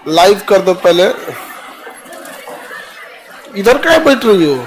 Live कर दो पहले। इधर क्या बैठ रही हो?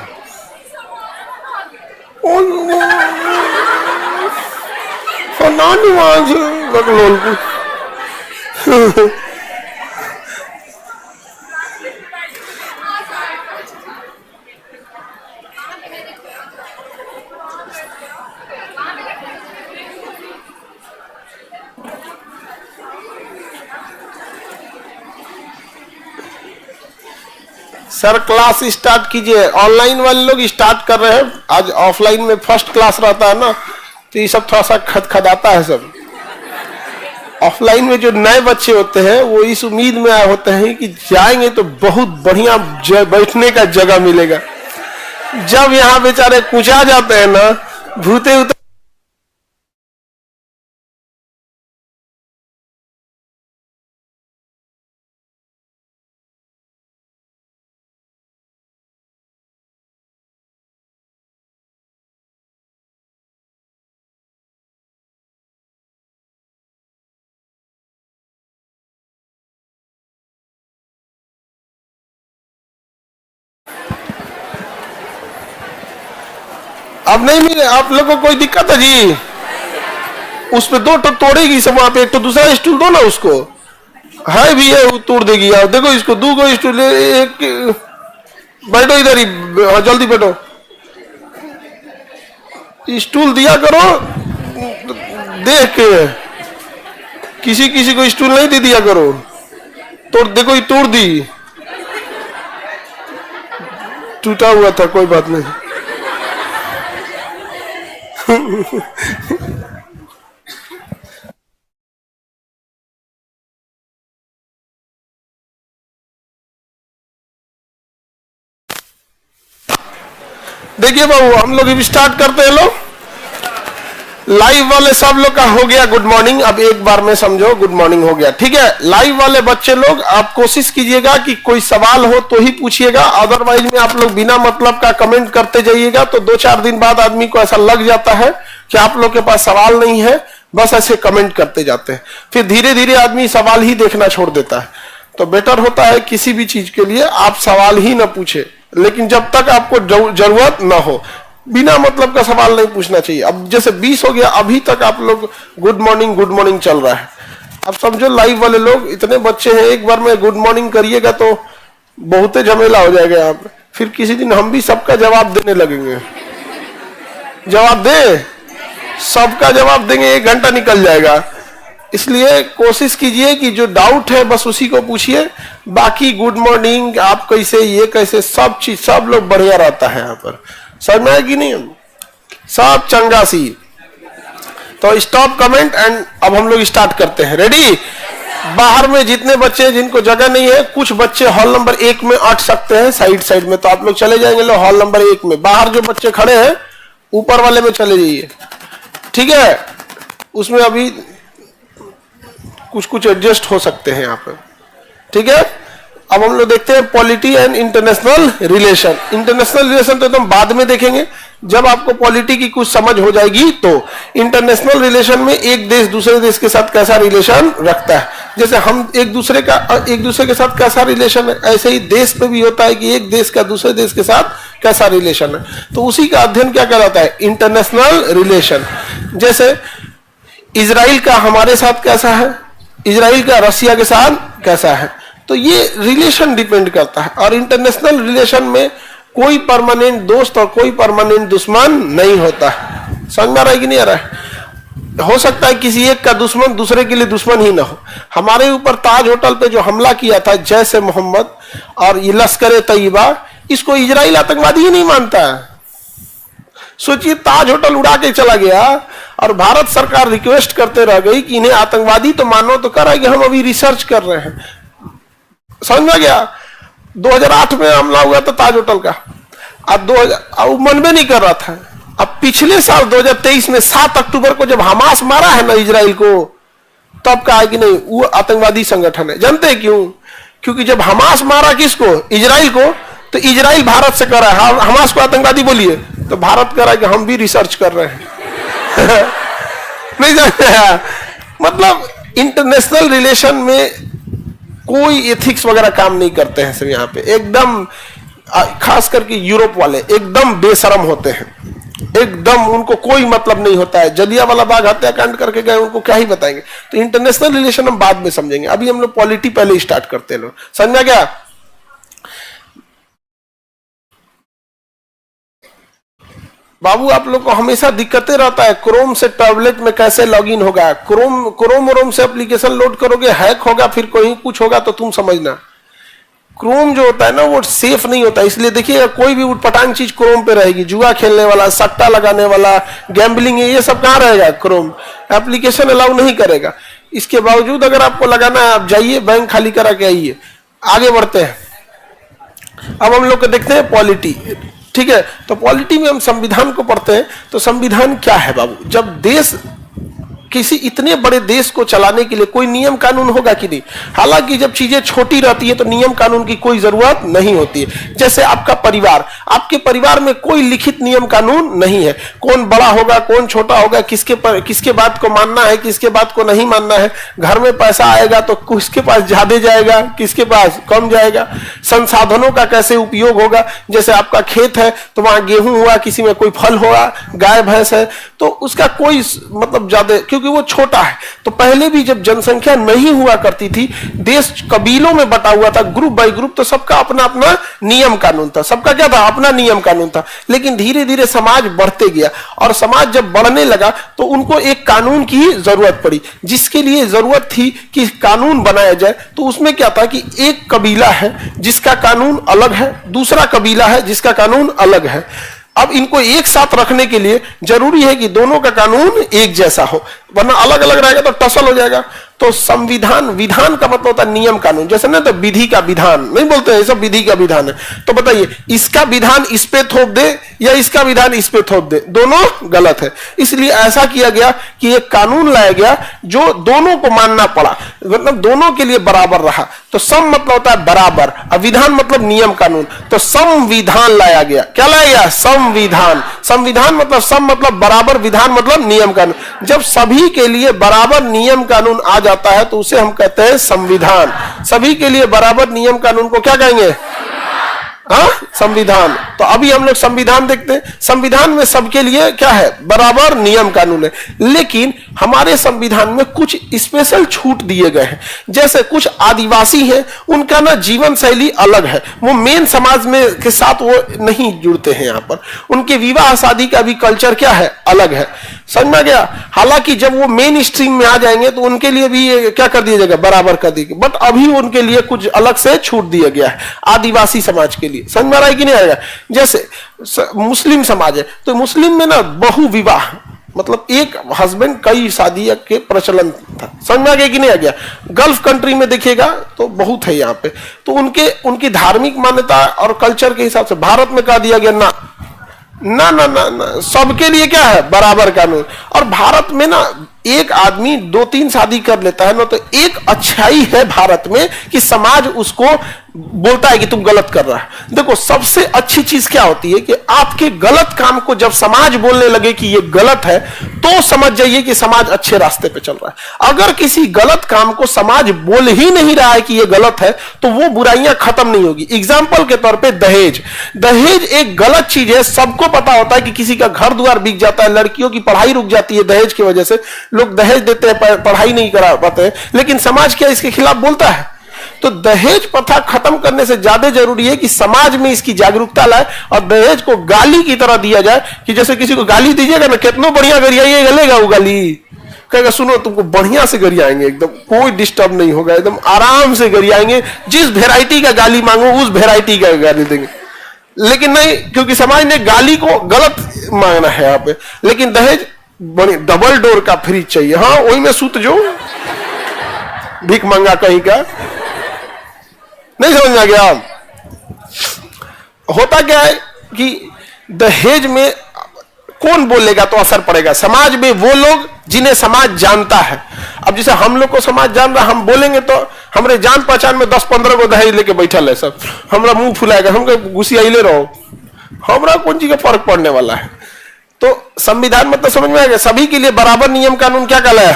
सर क्लास स्टार्ट कीजिए। ऑनलाइन वाले लोग स्टार्ट कर रहे हैं, आज ऑफलाइन में फर्स्ट क्लास रहता है ना, तो ये सब थोड़ा सा खदखदाता है सब। ऑफलाइन में जो नए बच्चे होते हैं वो इस उम्मीद में आए होते हैं कि जाएंगे तो बहुत बढ़िया बैठने का जगह मिलेगा। जब यहाँ बेचारे कुचा जाते हैं ना, भूते उतर अब नहीं मिले आप लोगों को कोई दिक्कत है जी? उस पे दो तो तोड़ेगी सब वहां पे, एक तो दूसरा स्टूल दो ना उसको, है भी है वो तोड़ देगी। यार देखो इसको दो को स्टूल, एक बैठो इधर ही, जल्दी बैठो। स्टूल दिया करो देख के, किसी किसी को स्टूल नहीं दे दिया करो। तोड़ देखो ये तोड़ दी, टूटा हुआ था, कोई बात नहीं। देखिए बाबू, हम लोग भी स्टार्ट करते हैं। लोग लाइव वाले सब लोग का हो गया गुड मॉर्निंग। अब एक बार में समझो गुड मॉर्निंग हो गया, ठीक है। लाइव वाले बच्चे लोग आप कोशिश कीजिएगा कि कोई सवाल हो तो ही पूछिएगा, अदरवाइज में आप लोग बिना मतलब का कमेंट करते जाइएगा तो 2-4 दिन बाद आदमी को ऐसा लग जाता है कि आप लोग के पास सवाल नहीं है, बस ऐसे कमेंट करते जाते हैं। फिर धीरे धीरे आदमी सवाल ही देखना छोड़ देता है। तो बेटर होता है किसी भी चीज के लिए आप सवाल ही ना पूछे, लेकिन जब तक आपको जरूरत ना हो, बिना मतलब का सवाल नहीं पूछना चाहिए। अब जैसे 20 हो गया, अभी तक आप लोग गुड मॉर्निंग चल रहा है। अब समझो लाइव वाले लोग इतने बच्चे हैं, एक बार में गुड मॉर्निंग करिएगा तो बहुत झमेला हो जाएगा यहाँ पे। फिर किसी दिन हम भी सबका जवाब देने लगेंगे। जवाब दे, सबका जवाब देंगे, 1 घंटा निकल जाएगा। इसलिए कोशिश कीजिए कि जो डाउट है बस उसी को पूछिए, बाकी गुड मॉर्निंग, आप कैसे, ये कैसे, सब चीज सब लोग बढ़िया रहता है यहाँ पर। समझ में आएगी नहीं? सब चंगा सी। तो स्टॉप कमेंट एंड अब हम लोग स्टार्ट करते हैं। रेडी? बाहर में जितने बच्चे हैं जिनको जगह नहीं है, कुछ बच्चे हॉल नंबर 1 में अट सकते हैं साइड में, तो आप लोग चले जाएंगे लो हॉल नंबर 1 में। बाहर जो बच्चे खड़े हैं ऊपर वाले में चले जाइए, ठीक है। उसमें अभी कुछ एडजस्ट हो सकते हैं यहाँ पे, ठीक है। अब हम लोग देखते हैं polity and international relation. International relation तो एकदम बाद में देखेंगे, जब आपको पॉलिटी की कुछ समझ हो जाएगी। तो इंटरनेशनल रिलेशन में एक देश दूसरे देश के साथ कैसा रिलेशन रखता है, जैसे हम एक दूसरे के साथ कैसा रिलेशन है, ऐसे ही देश पे भी होता है कि एक देश का दूसरे देश के साथ कैसा रिलेशन है। तो उसी का अध्ययन क्या कहलाता है? International relation. जैसे इजराइल का हमारे साथ कैसा है, इजराइल का रसिया के साथ कैसा है, तो ये रिलेशन डिपेंड करता है। और इंटरनेशनल रिलेशन में कोई परमानेंट दोस्त और कोई परमानेंट दुश्मन नहीं होता है। समझ में आ रहा है कि नहीं आ रहा है? हो सकता है किसी एक का दुश्मन दूसरे के लिए दुश्मन ही ना हो। हमारे ऊपर ताज होटल पे जो हमला किया था जैश ए मोहम्मद और ये लश्कर तैयबा, इसको इजराइल आतंकवादी ही नहीं मानता है। सोचिए, ताज होटल उड़ा के चला गया और भारत सरकार रिक्वेस्ट करते रह गई कि इन्हें आतंकवादी तो मानो, तो कह रहा है कि हम अभी रिसर्च कर रहे हैं। समझ में गया? 2008 में हमला हुआ था ताज होटल का, अब मन में नहीं कर रहा था। अब पिछले साल 2023 में 7 अक्टूबर को जब हमास मारा है ना इजराइल को, तब कहा कि नहीं वो आतंकवादी संगठन है। जानते हैं क्यों? क्योंकि जब हमास मारा किसको? इजराइल को, तो इजराइल भारत से कर रहा है हमास को आतंकवादी बोलिए, तो भारत कह रहा है कि हम भी रिसर्च कर रहे हैं। नहीं जानते? मतलब इंटरनेशनल रिलेशन में कोई एथिक्स वगैरह काम नहीं करते हैं सब यहाँ पे, एकदम खास करके यूरोप वाले एकदम बेशरम होते हैं, एकदम उनको कोई मतलब नहीं होता है। जलियांवाला बाग हत्याकांड करके गए, उनको क्या ही बताएंगे। तो इंटरनेशनल रिलेशन हम बाद में समझेंगे, अभी हम लोग पॉलिटी पहले स्टार्ट करते हैं। लोग समझा क्या? बाबू आप लोग को हमेशा दिक्कतें रहता है, क्रोम से टैबलेट में कैसे लॉगिन होगा, क्रोम से एप्लीकेशन लोड करोगे, हैक होगा, फिर कोई कुछ होगा तो तुम समझना। क्रोम जो होता है ना वो सेफ नहीं होता, इसलिए देखिए कोई भी उटपटांग चीज क्रोम पे रहेगी, जुआ खेलने वाला, सट्टा लगाने वाला, गैम्बलिंग, ये सब कहाँ रहेगा? क्रोम एप्लीकेशन अलाउ नहीं करेगा। इसके बावजूद अगर आपको लगाना है, आप जाइए बैंक खाली करा के आइए। आगे बढ़ते हैं, अब हम लोग को देखते हैं पॉलिटी। ठीक है, तो पॉलिटी में हम संविधान को पढ़ते हैं। तो संविधान क्या है बाबू? जब देश किसी इतने बड़े देश को चलाने के लिए कोई नियम कानून होगा कि नहीं? हालांकि जब चीजें छोटी रहती है तो नियम कानून की कोई जरूरत नहीं होती है। जैसे आपका परिवार, आपके परिवार में कोई लिखित नियम कानून नहीं है, कौन बड़ा होगा कौन छोटा होगा, किसके बात को मानना है किसके बात को नहीं मानना है, घर में पैसा आएगा तो किसके पास ज्यादा जाएगा किसके पास कम जाएगा, संसाधनों का कैसे उपयोग होगा। जैसे आपका खेत है तो वहां गेहूं हुआ, किसी में कोई फल हुआ, गाय भैंस है तो उसका कोई मतलब ज्यादा, क्योंकि वो छोटा है। तो पहले भी जब जनसंख्या नहीं हुआ करती थी, देश कबीलों में बटा हुआ था, ग्रुप बाय ग्रुप, तो सबका अपना अपना नियम कानून था, सबका क्या था? अपना नियम कानून था। लेकिन धीरे धीरे समाज बढ़ते गया, और समाज जब बढ़ने लगा तो उनको एक कानून की जरूरत पड़ी, जिसके लिए जरूरत थी कि कानून बनाया जाए। तो उसमें क्या था कि एक कबीला है जिसका कानून अलग है, दूसरा कबीला है जिसका कानून अलग है। अब इनको एक साथ रखने के लिए जरूरी है कि दोनों का कानून एक जैसा हो, वरना अलग अलग रहेगा तो टसल हो जाएगा। तो संविधान, विधान का मतलब होता है नियम कानून, जैसे ना तो विधि का विधान नहीं बोलते हैं, सब विधि का विधान है। तो बताइए इसका विधान इस पे थोप दे या इसका विधान इस पे थोप दे, दोनों गलत है। इसलिए ऐसा किया गया कि एक कानून लाया गया जो दोनों को मानना पड़ा, मतलब दोनों के लिए बराबर रहा। तो सम मतलब होता है बराबर, और विधान मतलब नियम कानून। तो संविधान लाया गया। क्या लाया गया? संविधान। संविधान मतलब सम मतलब बराबर, विधान मतलब नियम कानून। जब सभी के लिए बराबर नियम कानून आ जाता है तो उसे हम कहते हैं संविधान। सभी के लिए बराबर नियम कानून को क्या कहेंगे? हाँ, संविधान। तो अभी हम लोग संविधान देखते हैं। संविधान में सबके लिए क्या है? बराबर नियम कानून है। लेकिन हमारे संविधान में कुछ स्पेशल छूट दिए गए हैं। जैसे कुछ आदिवासी हैं, उनका ना जीवन शैली अलग है, वो मेन समाज में के साथ वो नहीं जुड़ते हैं। यहाँ पर उनके विवाह शादी का भी कल्चर क्या है? अलग है। समझ में गया? हालांकि जब वो मेन स्ट्रीम में आ जाएंगे तो उनके लिए भी क्या कर दिया जाएगा? बराबर कर दिया। बट अभी उनके लिए कुछ अलग से छूट दिया गया है आदिवासी समाज के लिए। समझ में आ रहा है कि नहीं आएगा? जैसे मुस्लिम समाज है तो मुस्लिम में ना बहु विवाह, मतलब एक हस्बैंड कई शादी के प्रचलन था। समझ में आ गया कि नहीं आ गया? गल्फ कंट्री में देखिएगा तो बहुत है यहाँ पे। तो उनकी धार्मिक मान्यता और कल्चर के हिसाब से भारत में कह दिया गया ना ना ना ना, ना। सबके लिए क्या है? बराबर कानून। और भारत में ना एक आदमी 2-3 शादी कर लेता है ना, तो एक अच्छाई है भारत में कि समाज उसको बोलता है कि तुम गलत कर रहा है। देखो सबसे अच्छी चीज क्या होती है कि आपके गलत काम को जब समाज बोलने लगे कि ये गलत है, तो समझ जाइए कि समाज अच्छे रास्ते पे चल रहा है। अगर किसी गलत काम को समाज बोल ही नहीं रहा है कि ये गलत है, तो वो बुराइयां खत्म नहीं होगी। एग्जाम्पल के तौर पे दहेज। दहेज एक गलत चीज है, सबको पता होता है कि किसी का घर द्वार बिक जाता है, लड़कियों की पढ़ाई रुक जाती है दहेज की वजह से, लोग दहेज देते हैं, पढ़ाई नहीं करा पाते हैं। लेकिन समाज क्या इसके खिलाफ बोलता है? तो दहेज प्रथा खत्म करने से ज्यादा जरूरी है कि समाज में इसकी जागरूकता लाए और दहेज को गाली की तरह दिया जाए। कि जैसे किसी को गाली दीजिएगा ना, कितना बढ़िया गरियाइए, गलेगा वो गाली, कहेगा सुनो तुमको बढ़िया से गरियाएंगे, एकदम कोई डिस्टर्ब नहीं होगा, एकदम आराम से गरियाएंगे, जिस वेराइटी का गाली मांगो उस वेराइटी का गाली देंगे। लेकिन नहीं, क्योंकि समाज ने गाली को गलत मांगना है यहाँ पे। लेकिन दहेज बड़ी डबल डोर का फ्रिज चाहिए, हाँ वही में सूत जो भीख मांगा कहीं का। नहीं समझ में आ गया? होता क्या है कि दहेज में कौन बोलेगा तो असर पड़ेगा? समाज में वो लोग जिन्हें समाज जानता है। अब जैसे हम लोग को समाज जान रहा, हम बोलेंगे तो हमारे जान पहचान में 10-15 को दहेज लेके बैठल है सब, हमारा मुंह फुलाएगा, हम गुस्सियाइले रहो, हमारा कौन चीज का फर्क पड़ने वाला है? तो संविधान मतलब समझ में आएगा, सभी के लिए बराबर नियम कानून क्या कहलाया?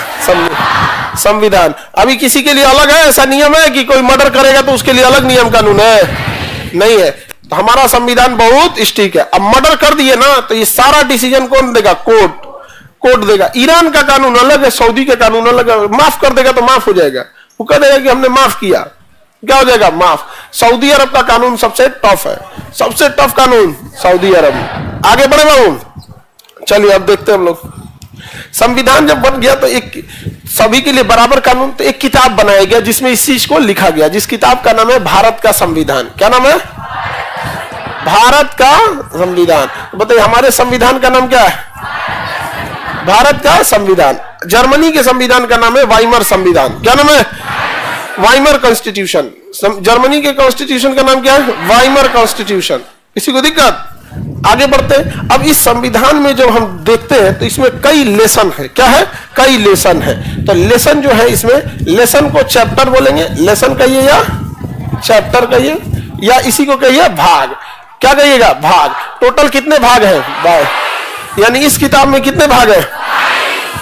संविधान। अभी किसी के लिए अलग है ऐसा नियम है कि कोई मर्डर करेगा तो उसके लिए अलग नियम कानून है? नहीं है। तो हमारा संविधान बहुत स्ट्रिक्ट है। अब मर्डर कर दिए ना तो ये सारा डिसीजन कौन देगा? कोर्ट देगा। ईरान का कानून अलग है, सऊदी का कानून अलग है। माफ कर देगा तो माफ हो जाएगा, वो कह देगा कि हमने माफ किया, क्या हो जाएगा? माफ। सऊदी अरब का कानून सबसे टफ है, सबसे टफ कानून सऊदी अरब। आगे बढ़े बाबू, चलिए अब देखते हैं हम लोग। संविधान जब बन गया तो एक सभी के लिए बराबर कानून, तो एक किताब बनाया गया जिसमें इस चीज को लिखा गया, जिस किताब का नाम है भारत का संविधान। क्या नाम है? भारत का संविधान। तो बताइए हमारे संविधान का नाम क्या है? भारत का संविधान। जर्मनी के संविधान का नाम है वाइमर संविधान। क्या नाम है? Weimar constitution. जर्मनी के कॉन्स्टिट्यूशन का नाम क्या है? Weimar constitution. किसी को दिक्कत? आगे बढ़ते हैं। अब इस संविधान में जब हम देखते हैं तो इसमें कई लेसन है। क्या है? कई लेसन है। तो लेसन जो है इसमें, लेसन को चैप्टर बोलेंगे, लेसन कहिए या चैप्टर कहिए या इसी को कहिए भाग। क्या कहिएगा? भाग। टोटल कितने भाग हैं? यानी इस किताब में कितने भाग हैं?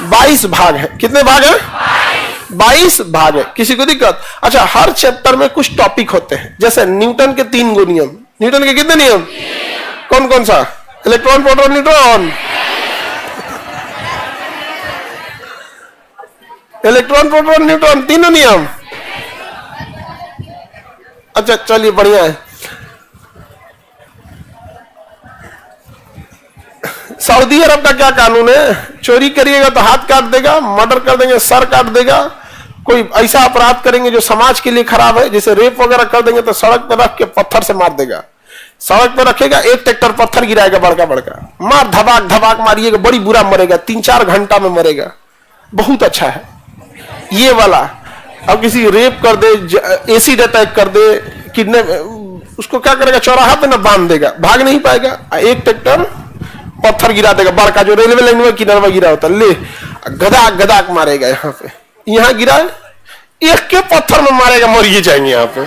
22 भाग हैं। कितने भाग हैं? 22 भाग है। किसी को दिक्कत? अच्छा, हर चैप्टर में कुछ टॉपिक होते हैं, जैसे न्यूटन के 3 गो नियम। न्यूटन के कितने नियम? कौन कौन सा? Electron, proton, neutron. Electron, proton, neutron, तीनों नियम। अच्छा चलिए बढ़िया है। सऊदी अरब का क्या कानून है? चोरी करिएगा तो हाथ काट देगा, मर्डर कर देंगे सर काट देगा, कोई ऐसा अपराध करेंगे जो समाज के लिए खराब है, जैसे रेप वगैरह कर देंगे तो सड़क पर रख के पत्थर से मार देगा। सड़क पर रखेगा, एक ट्रैक्टर पत्थर गिराएगा बड़का बड़का, मार धबाक धबाक मारिएगा, बड़ी बुरा मरेगा, 3-4 घंटा में मरेगा। बहुत अच्छा है ये वाला। अब किसी रेप कर दे, एसिड अटैक कर दे, किडनैप, उसको क्या करेगा? चौराहा पे ना बांध देगा, भाग नहीं पाएगा, एक ट्रैक्टर पत्थर गिरा देगा बड़का, जो रेलवे लाइन में किनारे में गिरा होता है, ले गदाक गदाक मारेगा। यहाँ पे यहाँ गिरा, एक के पत्थर में मारेगा, मर ही जाएंगे। यहाँ पे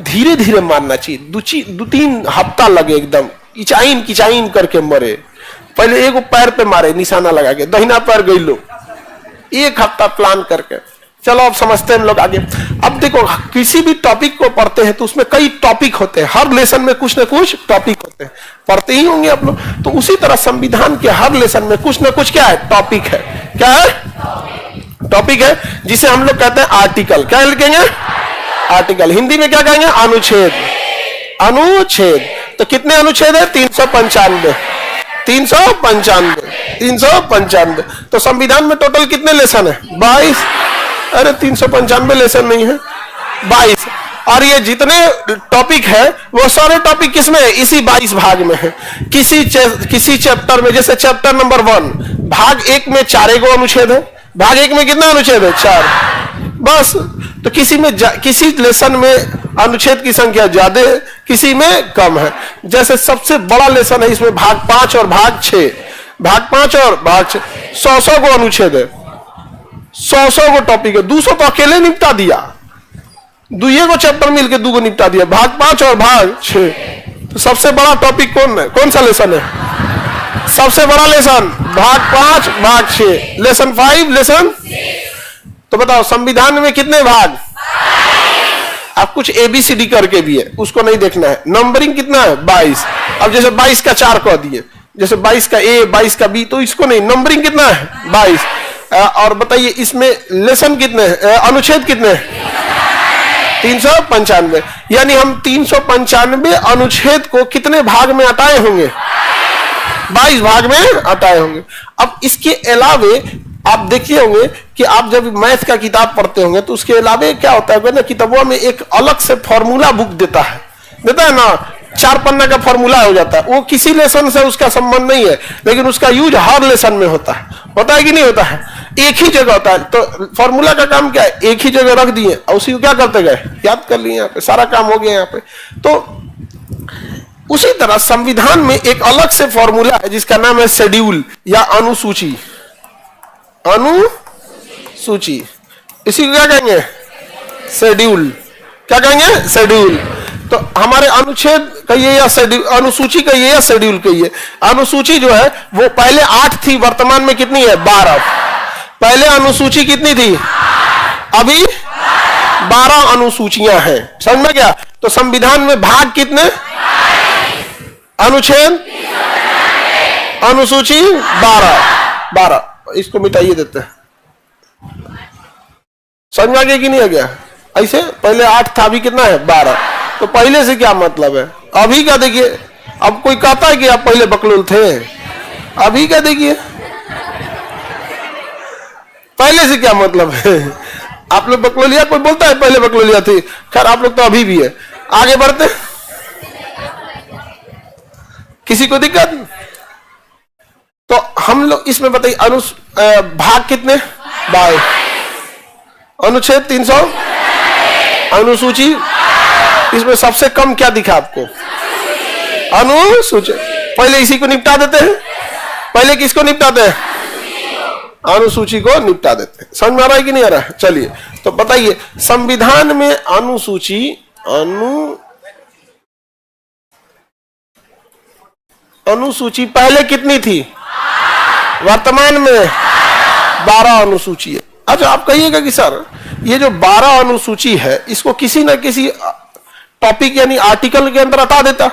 धीरे धीरे मारना चाहिए, 2-3 हफ्ता लगे, एकदम किचाइन किचाइन करके मरे। पहले एक पैर पे मारे निशाना लगा के, दहिना पैर गई लो, 1 हफ्ता प्लान करके। चलो अब समझते हैं हम लोग आगे। अब देखो, किसी भी टॉपिक को पढ़ते हैं तो उसमें कई टॉपिक होते हैं, हर लेसन में कुछ ना कुछ टॉपिक होते हैं, पढ़ते ही होंगे आप लोग। तो उसी तरह संविधान के हर लेसन में कुछ ना कुछ क्या है? टॉपिक है। क्या है? टॉपिक है, जिसे हम लोग कहते हैं आर्टिकल। क्या लिखेंगे? आर्टिकल। हिंदी में क्या कहेंगे? अनुच्छेद। अनुच्छेद। तो कितने अनुच्छेद है? 395। 395। तो संविधान में टोटल कितने लेसन है? 22। अरे 395 लेसन नहीं है, 22। और ये जितने टॉपिक है वो सारे टॉपिक किसमें है? इसी 22 भाग में है। किसी चैप्टर में, जैसे चैप्टर नंबर 1 भाग 1 में 4 गो अनुच्छेद है। भाग 1 में कितना अनुच्छेद है? 4 बस। तो किसी लेसन में अनुच्छेद की संख्या ज्यादा है, किसी में कम है। जैसे सबसे बड़ा लेसन है इसमें भाग 5 और भाग 6। भाग 5 और भाग 6 100 गो अनुच्छेद है, 100 गो टॉपिक है। 200 तो अकेले निपटा दिया, 2 गो चैप्टर मिलके 2 गो निपटा दिया, भाग 5 और भाग 6। तो सबसे बड़ा टॉपिक कौन है? कौन सा लेसन है? सबसे बड़ा लेसन भाग 5 भाग 6, लेसन 5 लेसन। तो बताओ संविधान में कितने भाग? अब कुछ ABCD करके भी है, उसको नहीं देखना है। नंबरिंग कितना है? 22। अब जैसे 22 का 4 कह दिए, जैसे 22 का A 22 का B, तो इसको नहीं। नंबरिंग कितना है? 22। और बताइए इसमें लेसन कितने हैं? अनुच्छेद कितने हैं? 395। यानी हम 395 अनुच्छेद को कितने भाग में हटाए होंगे? 22 भाग में हटाए होंगे। अब इसके अलावे आप देखिए होंगे कि आप जब मैथ का किताब पढ़ते होंगे तो उसके अलावे क्या होता है ना, किताबों में एक अलग से फॉर्मूला बुक देता है ना, 4 पन्ना का फॉर्मूला हो जाता है। वो किसी लेसन से उसका संबंध नहीं है, लेकिन उसका यूज हर लेसन में होता है कि नहीं होता है? एक ही जगह होता है। तो फॉर्मूला का काम क्या है? एक ही जगह रख दिए और उसी को क्या करते गए? याद कर लिए, यहाँ पे सारा काम हो गया यहाँ पे। तो उसी तरह संविधान में एक अलग से फॉर्मूला है जिसका नाम है शेड्यूल या अनुसूची। अनुसूची, इसी को क्या कहेंगे? शेड्यूल। क्या कहेंगे? शेड्यूल। तो हमारे अनुच्छेद कहिए या शेड्यूल, अनुसूची कहिए या शेड्यूल कहिए। अनुसूची जो है वो पहले 8 थी, वर्तमान में कितनी है? 12। पहले अनुसूची कितनी थी? अभी 12 अनुसूचियां हैं, समझ में क्या? तो संविधान में भाग कितने? अनुच्छेद, अनुसूची 12। इसको मिटाइए देते हैं। समझ में आ गया कि नहीं आ गया? ऐसे पहले 8 था, अभी कितना है? 12। तो पहले से क्या मतलब है? अभी का देखिए, अब कोई कहता है कि आप पहले बकलोल थे? अभी का देखिए, पहले से क्या मतलब है? आप लोग बकलोलिया, कोई बोलता है पहले बकलोलिया थी? खैर आप लोग तो अभी भी है। आगे बढ़ते, किसी को दिक्कत? तो हम लोग इसमें बताइए भाग कितने? 22। अनुच्छेद 300, अनुसूची, इसमें सबसे कम क्या दिखा आपको? अनुसूची। पहले इसी को निपटा देते हैं। पहले किसको निपटाते हैं? अनुसूची को निपटा देते हैं। समझ में आ रहा है कि नहीं आ रहा है? चलिए तो बताइए, संविधान में अनुसूची अनुसूची पहले कितनी थी? वर्तमान में 12 अनुसूची है। अच्छा, आप कहिएगा कि सर ये जो 12 अनुसूची है, इसको किसी न किसी टॉपिक यानी आर्टिकल के अंदर हटा देता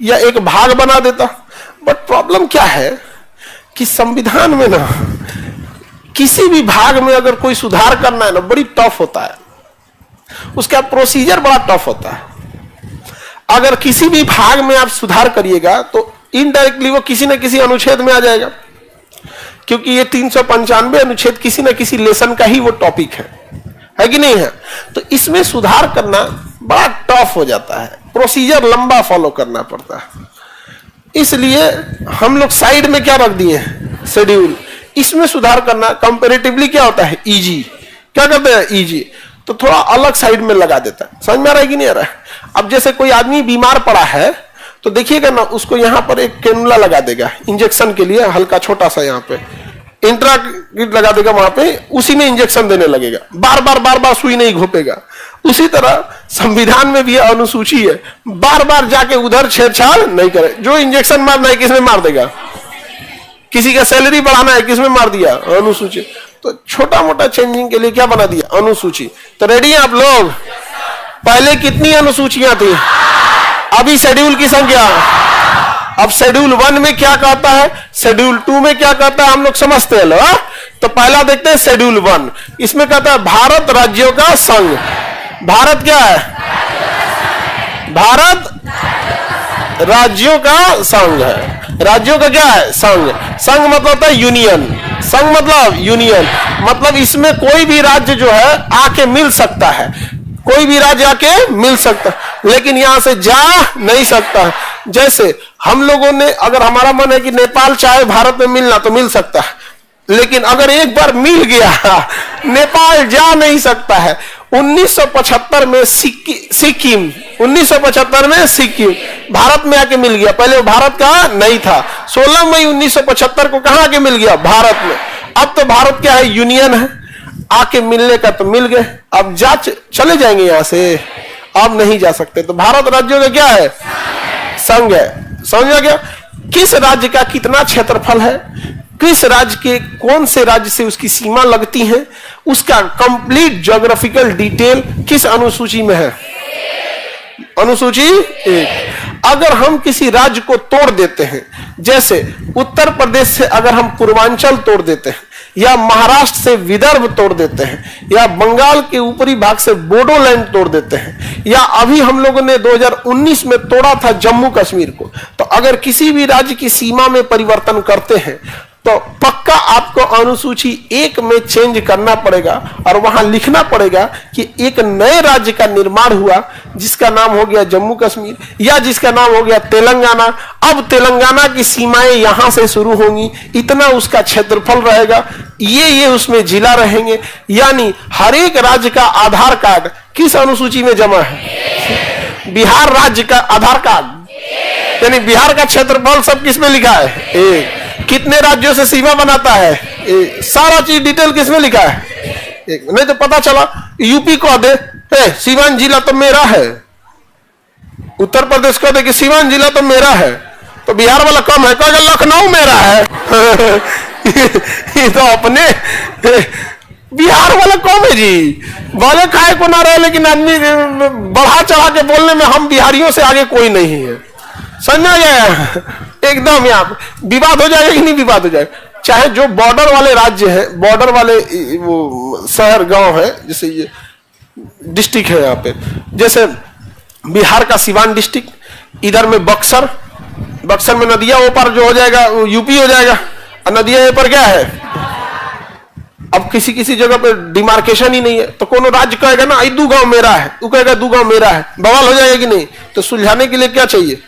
या एक भाग बना देता। बट प्रॉब्लम क्या है कि संविधान में ना किसी भी भाग में अगर कोई सुधार करना है ना, बड़ी टफ होता है, उसका प्रोसीजर बड़ा टफ होता है। अगर किसी भी भाग में आप सुधार करिएगा तो इनडायरेक्टली वो किसी न किसी अनुच्छेद में आ जाएगा, क्योंकि ये 395 अनुच्छेद किसी न किसी लेसन का ही वो टॉपिक है कि नहीं है? तो इसमें सुधार करना बड़ा टफ हो जाता है, प्रोसीजर लंबा फॉलो करना पड़ता है। इसलिए हम लोग साइड में क्या रख दिए हैं? शेड्यूल। इसमें सुधार करना कंपैरेटिवली क्या होता है? इजी। क्या कहते हैं? इजी। तो थोड़ा अलग साइड में लगा देता है। समझ में आ रहा है कि नहीं आ रहा है? अब जैसे कोई आदमी बीमार पड़ा है तो देखिएगा ना, उसको यहां पर एक कैनुला लगा देगा इंजेक्शन के लिए, हल्का छोटा सा यहां पे इंट्रा किट लगा देगा, वहां पे उसी में इंजेक्शन देने लगेगा, बार बार सुई नहीं घोपेगा। उसी तरह संविधान में भी अनुसूची है, बार बार जाके उधर छेड़छाड़ नहीं करे। जो इंजेक्शन मारना है किसमें मार देगा? किसी का सैलरी बढ़ाना है किसमें मार दिया? अनुसूची। तो छोटा मोटा चेंजिंग के लिए क्या बना दिया? अनुसूची। तो रेडी हैं आप लोग? पहले कितनी अनुसूचियां थी? अभी शेड्यूल की संख्या। अब शेड्यूल 1 में क्या कहता है, शेड्यूल 2 में क्या कहता है, हम लोग समझते हैं लोग। तो पहला देखते हैं शेड्यूल 1। इसमें कहता है भारत राज्यों का संघ। भारत क्या है? भारत राज्यों का संघ है। राज्यों का क्या है? संघ। संघ मतलब होता है यूनियन। संघ मतलब यूनियन, मतलब इसमें कोई भी राज्य जो है आके मिल सकता है, कोई भी राज्य आके मिल सकता है, लेकिन यहां से जा नहीं सकता। जैसे हम लोगों ने, अगर हमारा मन है कि नेपाल चाहे भारत में मिलना तो मिल सकता है, लेकिन अगर एक बार मिल गया नेपाल जा नहीं सकता है। 1975 में सिक्किम 1975 में सिक्किम भारत में आके मिल गया। पहले वो भारत का नहीं था। 16 मई 1975 को कहां आके मिल गया? भारत में। अब तो भारत क्या है? यूनियन है। आके मिलने का तो मिल गए, अब चले जाएंगे यहां से, अब नहीं जा सकते। तो भारत राज्यों का क्या है? संघ है। समझ आ गया? किस राज्य का कितना क्षेत्रफल है, किस राज्य के कौन से राज्य से उसकी सीमा लगती है, उसका कंप्लीट ज्योग्राफिकल डिटेल किस अनुसूची में है? अनुसूची 1। अगर हम किसी राज्य को तोड़ देते हैं, जैसे उत्तर प्रदेश से अगर हम पूर्वांचल तोड़ देते हैं, या महाराष्ट्र से विदर्भ तोड़ देते हैं, या बंगाल के ऊपरी भाग से बोडोलैंड तोड़ देते हैं, या अभी हम लोगों ने 2019 में तोड़ा था जम्मू कश्मीर को, तो अगर किसी भी राज्य की सीमा में परिवर्तन करते हैं तो पक्का आपको अनुसूची 1 में चेंज करना पड़ेगा और वहां लिखना पड़ेगा कि एक नए राज्य का निर्माण हुआ जिसका नाम हो गया जम्मू कश्मीर, या जिसका नाम हो गया तेलंगाना। अब तेलंगाना की सीमाएं यहां से शुरू होंगी, इतना उसका क्षेत्रफल रहेगा, ये उसमें जिला रहेंगे। यानी हर एक राज्य का आधार कार्ड किस अनुसूची में जमा है? बिहार राज्य का आधार कार्ड, यानी बिहार का क्षेत्रफल सब किस में लिखा है? 1। कितने राज्यों से सीमा बनाता है? सारा चीज डिटेल किसमें लिखा है? 1। नहीं तो पता चला यूपी को दे सीवान जिला तो मेरा है, उत्तर प्रदेश को दे कि सीवान जिला तो मेरा है, तो बिहार वाला कम है, कहेगा लखनऊ मेरा है। ये तो अपने बिहार वाला कौन है जी? वाले खाए को ना रहे, लेकिन आदमी बढ़ा चढ़ा के बोलने में हम बिहारियों से आगे कोई नहीं है। समझ गया? एकदम यहाँ विवाद हो जाएगा कि नहीं विवाद हो जाएगा। चाहे जो बॉर्डर वाले राज्य है, बॉर्डर वाले वो शहर गांव है, जैसे ये डिस्ट्रिक्ट है यहाँ पे, जैसे बिहार का सिवान डिस्ट्रिक्ट, इधर में बक्सर, बक्सर में नदिया वो पार जो हो जाएगा यूपी हो जाएगा, और नदिया ये पर क्या है। अब किसी किसी जगह पे डिमार्केशन ही नहीं है, तो कोनो राज्य कहेगा ना दू गांव मेरा है, वो कहेगा दू गांव मेरा है, बवाल हो जाएगा कि नहीं। तो सुलझाने के लिए क्या चाहिए?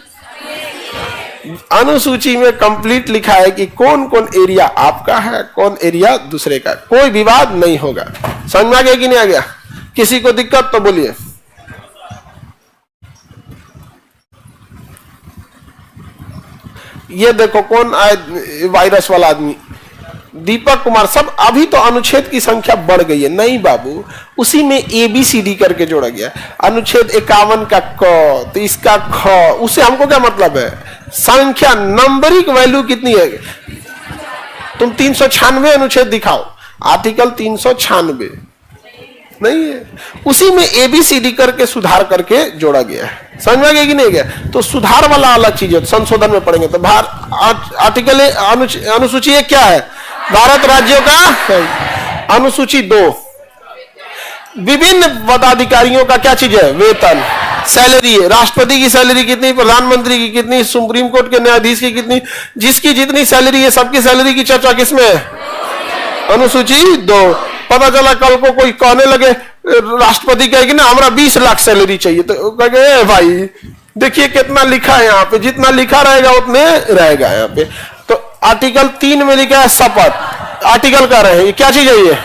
अनुसूची में कंप्लीट लिखा है कि कौन कौन एरिया आपका है, कौन एरिया दूसरे का, कोई विवाद नहीं होगा। समझ में आ गया कि नहीं आ गया? किसी को दिक्कत तो बोलिए। ये देखो कौन आए वायरस वाला आदमी, दीपक कुमार। सब अभी तो अनुच्छेद की संख्या बढ़ गई है। नहीं बाबू, उसी में ABCD करके जोड़ा गया। अनुच्छेद 51 का क, तो इसका ख, उससे हमको क्या मतलब है? संख्या, नंबरिक वैल्यू कितनी है? तुम 396 अनुच्छेद दिखाओ, आर्टिकल 396 नहीं है, उसी में ABCD करके सुधार करके जोड़ा गया है। समझ में आ गया कि नहीं गया? तो सुधार वाला अलग चीज है, संशोधन में पढ़ेंगे। तो आर्टिकल अनुसूची क्या है? भारत राज्यों का। अनुसूची 2, विभिन्न पदाधिकारियों का क्या चीज है? वेतन, सैलरी है। राष्ट्रपति की सैलरी कितनी, प्रधानमंत्री की कितनी, सुप्रीम कोर्ट के न्यायाधीश की कितनी, जिसकी जितनी सैलरी है सबकी सैलरी की चर्चा किसमें है? अनुसूची 2। पता चला कल को कोई कहने लगे, राष्ट्रपति कहेगी ना हमारा 20 लाख सैलरी चाहिए, तो कहेंगे भाई देखिए कितना लिखा है यहाँ पे, जितना लिखा रहेगा उतने रहेगा यहाँ पे। तो आर्टिकल 3 में लिखा है शपथ, आर्टिकल का रहे क्या चीज है ये?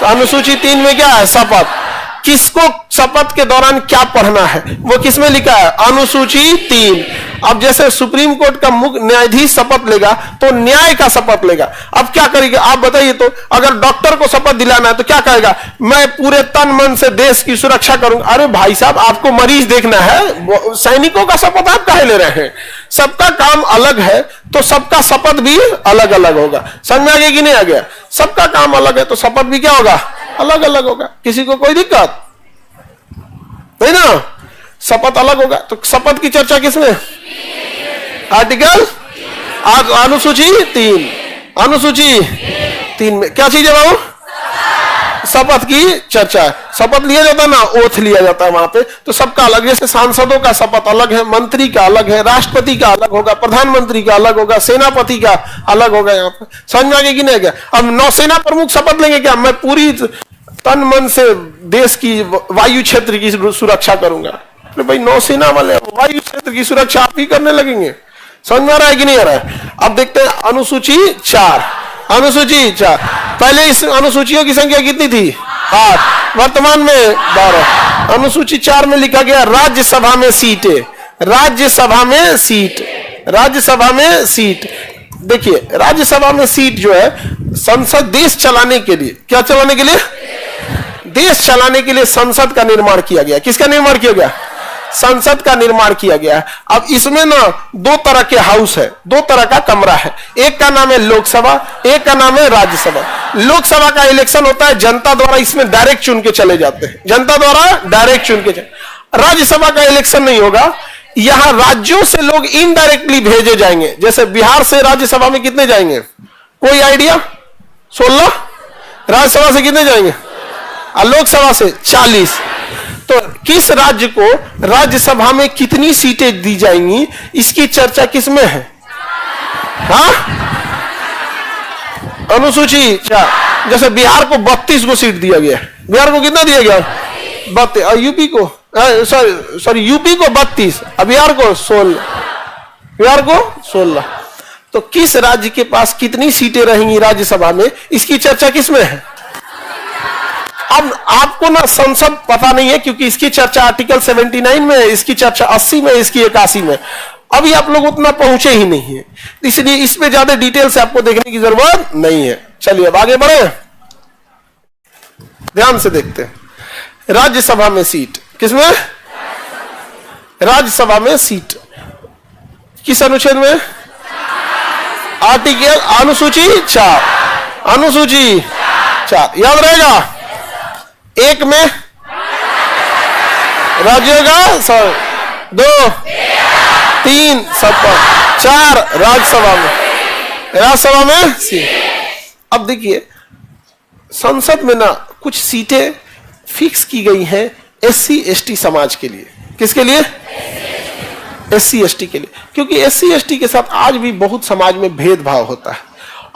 अनुसूची 3 में क्या है? शपथ। किसको शपथ के दौरान क्या पढ़ना है वो किसमें लिखा है? अनुसूची 3। अब जैसे सुप्रीम कोर्ट का मुख्य न्यायाधीश शपथ लेगा तो न्याय का शपथ लेगा। अब क्या करेगा आप बताइए? तो अगर डॉक्टर को शपथ दिलाना है तो क्या कहेगा? मैं पूरे तन मन से देश की सुरक्षा करूंगा। अरे भाई साहब, आपको मरीज देखना है, सैनिकों का शपथ आप काहे ले रहे हैं? सबका काम अलग है तो सबका शपथ भी अलग अलग होगा। समझ में आ गया कि नहीं आ गया? सबका काम अलग है तो शपथ भी क्या होगा? अलग अलग होगा। किसी को कोई दिक्कत नहीं ना? शपथ अलग होगा। तो शपथ की चर्चा किसमें? आर्टिकल अनुसूची 3। अनुसूची 3 में क्या चीज है बाबू? शपथ की चर्चा है। शपथ लिया जाता है ना, ओथ लिया जाता है वहां पे। तो सबका अलग, जैसे सांसदों का शपथ अलग है, मंत्री का अलग है, राष्ट्रपति का अलग होगा, प्रधानमंत्री का अलग होगा, सेनापति का अलग होगा। यहाँ पे समझ में आ गया कि नहीं गया? अब नौसेना प्रमुख शपथ लेंगे क्या? मैं पूरी तन मन से देश की वायु क्षेत्र की सुरक्षा करूंगा। तो भाई नौसेना वाले वायु क्षेत्र की सुरक्षा आप ही करने लगेंगे। समझ में आ रहा है कि नहीं आ रहा है? अब देखते हैं अनुसूची 4। अनुसूची 4, पहले इस अनुसूचियों की संख्या कितनी थी? 8, वर्तमान में 12। अनुसूची 4 में लिखा गया राज्यसभा में सीटें। राज्यसभा में सीट, राज्यसभा में सीट। देखिए राज्यसभा में सीट जो है, संसद देश चलाने के लिए, क्या चलाने के लिए? देश चलाने के लिए संसद का निर्माण किया गया। किसका निर्माण किया गया? संसद का निर्माण किया गया है। अब इसमें ना 2 तरह के हाउस है, 2 तरह का कमरा है। एक का नाम है लोकसभा, एक का नाम है राज्यसभा। लोकसभा का इलेक्शन होता है जनता द्वारा, इसमें डायरेक्ट चुन के चले जाते हैं, जनता द्वारा डायरेक्ट चुन के चले। राज्यसभा का इलेक्शन नहीं होगा, यहां राज्यों से लोग इनडायरेक्टली भेजे जाएंगे। जैसे बिहार से राज्यसभा में कितने जाएंगे? कोई आइडिया? 16। राज्यसभा से कितने जाएंगे? और लोकसभा से 40। तो किस राज्य को राज्यसभा में कितनी सीटें दी जाएंगी इसकी चर्चा किसमें है? हाँ, अनुसूची 4। जैसे बिहार को 32 को सीट दिया गया। बिहार को कितना दिया गया? 32। और यूपी को सॉरी यूपी को 32, और बिहार को 16। बिहार को 16। तो किस राज्य के पास कितनी सीटें रहेंगी राज्यसभा में इसकी चर्चा किसमें है? अब आपको ना संसद पता नहीं है क्योंकि इसकी चर्चा आर्टिकल 79 में है, इसकी चर्चा 80 में, इसकी 81 में। अभी आप लोग उतना पहुंचे ही नहीं है, इसलिए इसमें ज्यादा डिटेल से आपको देखने की जरूरत नहीं है। चलिए अब आगे बढ़े, ध्यान से देखते हैं। राज्यसभा में सीट किसमें? राज्यसभा में सीट किस अनुच्छेद में? आर्टिकल अनुसूची 4। अनुसूची 4 याद रहेगा। एक में राज्यों का 2 3 सपा 4 राज्यसभा में सी। अब देखिए संसद में ना कुछ सीटें फिक्स की गई हैं एससी एसटी समाज के लिए। किसके लिए? एससी एसटी के लिए, क्योंकि एससी एसटी के साथ आज भी बहुत समाज में भेदभाव होता है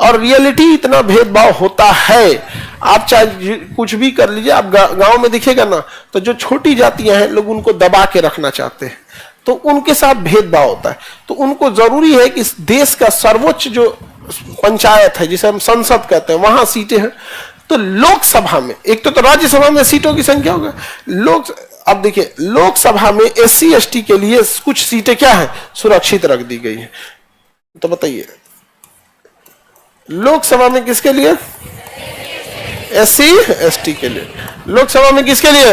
और रियलिटी इतना भेदभाव होता है। आप चाहे कुछ भी कर लीजिए, आप गांव में दिखेगा ना तो जो छोटी जातियां हैं लोग उनको दबा के रखना चाहते हैं, तो उनके साथ भेदभाव होता है। तो उनको जरूरी है कि इस देश का सर्वोच्च जो पंचायत है जिसे हम संसद कहते हैं वहां सीटें हैं। तो लोकसभा में एक तो राज्यसभा में सीटों की संख्या होगा, अब देखिए लोकसभा में एससी एसटी के लिए कुछ सीटें क्या है सुरक्षित रख दी गई हैं। तो बताइए लोकसभा में किसके लिए? एससी एसटी के लिए। लोकसभा में किसके लिए?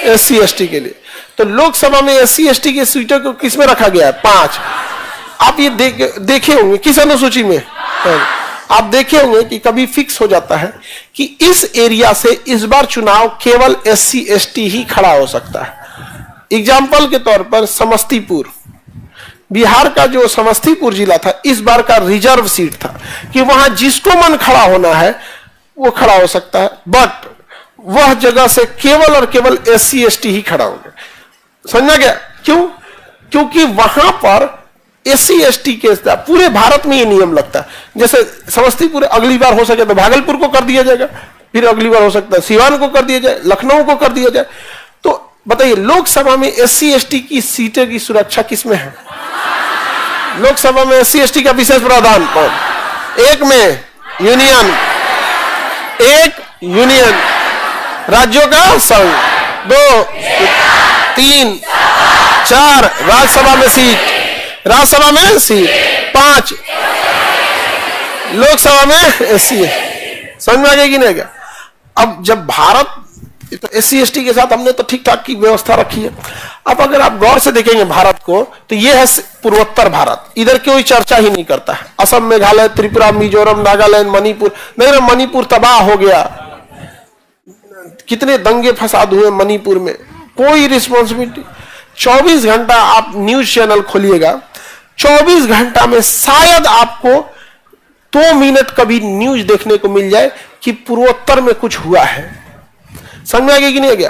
एससी एसटी के लिए। तो लोकसभा में एससी एसटी की सीटों को किसमें रखा गया है? 5। आप ये देखे होंगे किस अनुसूची में? आप देखे होंगे कि कभी फिक्स हो जाता है कि इस एरिया से इस बार चुनाव केवल एससी एसटी ही खड़ा हो सकता है। एग्जाम्पल के तौर पर समस्तीपुर, बिहार का जो समस्तीपुर जिला था इस बार का रिजर्व सीट था कि वहां जिसको मन खड़ा होना है वो खड़ा हो सकता है, बट वह जगह से केवल और केवल एससी एसटी ही खड़ा होंगे। समझा गया? क्यों? क्योंकि वहां पर एससी एसटी के पूरे भारत में ये नियम लगता है। जैसे समस्तीपुर अगली बार हो सके तो भागलपुर को कर दिया जाएगा, फिर अगली बार हो सकता है सीवान को कर दिया जाए, लखनऊ को कर दिया जाए। तो बताइए लोकसभा में एससी एसटी की सीटें की सुरक्षा किसमें है? लोकसभा में एससी एसटी का विशेष प्रावधान कौन? एक में यूनियन, राज्यों का संघ, 2 3 4 राज्यसभा में सीट, 5 लोकसभा में एससी। समझ में आ गया कि नहीं गया? अब जब भारत तो एससी एसटी के साथ हमने तो ठीक ठाक की व्यवस्था रखी है। अब अगर आप गौर से देखेंगे भारत को तो ये है पूर्वोत्तर भारत, इधर कोई चर्चा ही नहीं करता है। असम, मेघालय, त्रिपुरा, मिजोरम, नागालैंड, मणिपुर, नहीं मणिपुर तबाह हो गया, कितने दंगे फसाद हुए मणिपुर में, कोई रिस्पॉन्सिबिलिटी। 24 घंटा आप न्यूज चैनल खोलिएगा, 24 घंटा में शायद आपको 2 मिनट कभी न्यूज देखने को मिल जाए कि पूर्वोत्तर में कुछ हुआ है। समझ में आ गया कि नहीं आ गया?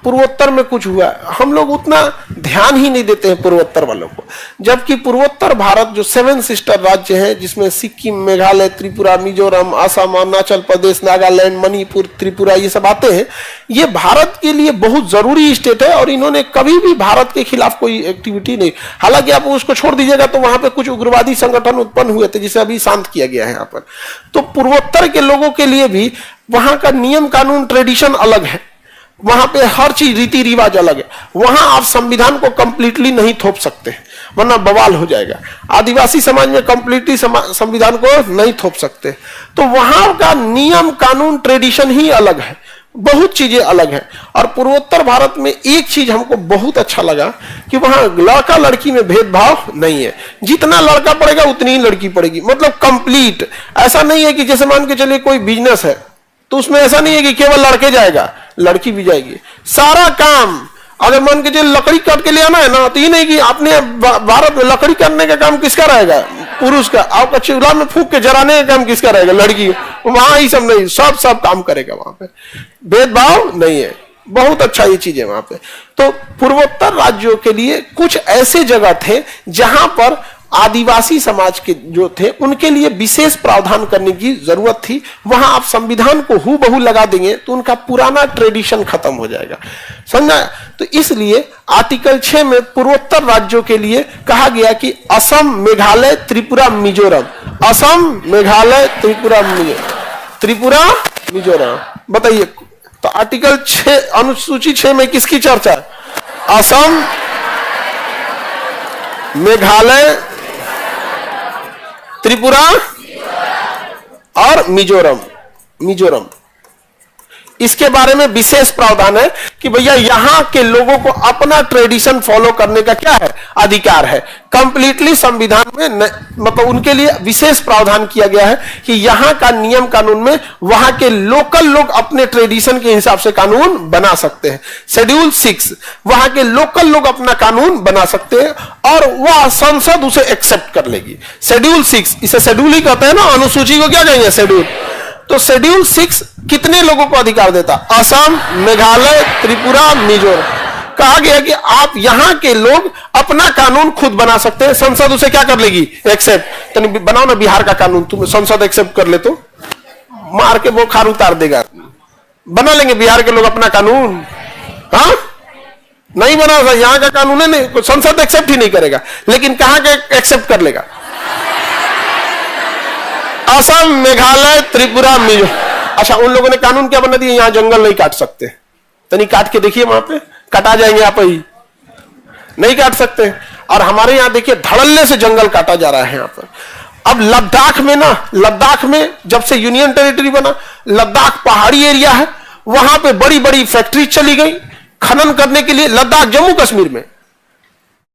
पूर्वोत्तर में कुछ हुआ है। हम लोग उतना ध्यान ही नहीं देते हैं पूर्वोत्तर वालों को, जबकि पूर्वोत्तर भारत जो 7 सिस्टर राज्य हैं जिसमें सिक्किम, मेघालय, त्रिपुरा, मिजोरम, असम, अरुणाचल प्रदेश, नागालैंड, मणिपुर, त्रिपुरा ये सब आते हैं, ये भारत के लिए बहुत जरूरी स्टेट है और इन्होंने कभी भी भारत के खिलाफ कोई एक्टिविटी नहीं। हालांकि आप उसको छोड़ दीजिएगा तो वहां पे कुछ उग्रवादी संगठन उत्पन्न हुए थे जिसे अभी शांत किया गया है यहाँ पर। तो पूर्वोत्तर के लोगों के लिए भी वहां का नियम कानून ट्रेडिशन अलग है, वहां पे हर चीज रीति रिवाज अलग है। वहां आप संविधान को कंप्लीटली नहीं थोप सकते वरना बवाल हो जाएगा। आदिवासी समाज में कंप्लीटली संविधान को नहीं थोप सकते। तो वहां का नियम कानून ट्रेडिशन ही अलग है, बहुत चीजें अलग हैं। और पूर्वोत्तर भारत में एक चीज हमको बहुत अच्छा लगा कि वहां लड़का लड़की में भेदभाव नहीं है, जितना लड़का पड़ेगा उतनी ही लड़की पड़ेगी, मतलब कंप्लीट। ऐसा नहीं है कि जैसे मान के चलिए कोई बिजनेस है तो उसमें ऐसा नहीं है कि केवल लड़के जाएगा, लड़की भी जाएगी। सारा काम अगर मान के चलिए लकड़ी काट के ले आना है ना, तो ये नहीं कि आपने भारत में लकड़ी काटने का काम किसका रहेगा? पुरुष का। आपका चूल्हा में फूंक के जलाने का काम किसका रहेगा? लड़की। वहां ही सब नहीं, सब काम करेगा, वहां पे भेदभाव नहीं है। बहुत अच्छा ये चीज है वहां पे। तो पूर्वोत्तर राज्यों के लिए कुछ ऐसे जगह थे जहां पर आदिवासी समाज के जो थे उनके लिए विशेष प्रावधान करने की जरूरत थी। वहां आप संविधान को हूबहू लगा देंगे तो उनका पुराना ट्रेडिशन खत्म हो जाएगा। समझा? तो इसलिए आर्टिकल 6 में पूर्वोत्तर राज्यों के लिए कहा गया कि असम, मेघालय, त्रिपुरा, मिजोरम। असम, मेघालय, त्रिपुरा, मिजोरम। बताइए तो आर्टिकल 6 अनुसूची 6 में किसकी चर्चा है? असम, मेघालय, त्रिपुरा और मिजोरम। इसके बारे में विशेष प्रावधान है कि भैया यहां के लोगों को अपना ट्रेडिशन फॉलो करने का क्या है, अधिकार है। कंप्लीटली संविधान में मतलब उनके लिए विशेष प्रावधान किया गया है कि यहां का नियम कानून में वहां के लोकल लोग अपने ट्रेडिशन के हिसाब से कानून बना सकते हैं। शेड्यूल 6 वहां के लोकल लोग अपना कानून बना सकते हैं और वह संसद उसे एक्सेप्ट कर लेगी। शेड्यूल 6, इसे शेड्यूल ही कहते हैं ना, अनुसूची को क्या कहेंगे, शेड्यूल। तो शेड्यूल 6 कितने लोगों को अधिकार देता, असम, मेघालय, त्रिपुरा, मिजोरम। कहा गया कि आप यहां के लोग अपना कानून खुद बना सकते हैं, संसद उसे क्या कर लेगी, एक्सेप्ट। तो बनाओ ना बिहार का कानून, तुम संसद एक्सेप्ट कर ले तो मार के बुखार उतार देगा। बना लेंगे बिहार के लोग अपना कानून? हाँ, नहीं बना, यहां का कानून है नहीं, संसद एक्सेप्ट ही नहीं करेगा। लेकिन कहां का एक्सेप्ट कर लेगा, असम, मेघालय, त्रिपुरा, मिजोरम। अच्छा, उन लोगों ने कानून क्या बना दिया, यहां जंगल नहीं काट सकते। तो नहीं काट के देखिए, वहां पे कटा जाएंगे, आप ही नहीं काट सकते। और हमारे यहां देखिए धड़ल्ले से जंगल काटा जा रहा है यहां पर। अब लद्दाख में ना, लद्दाख में जब से यूनियन टेरिटरी बना, लद्दाख पहाड़ी एरिया है, वहां पे बड़ी बड़ी फैक्ट्री चली गई खनन करने के लिए। लद्दाख जम्मू कश्मीर में,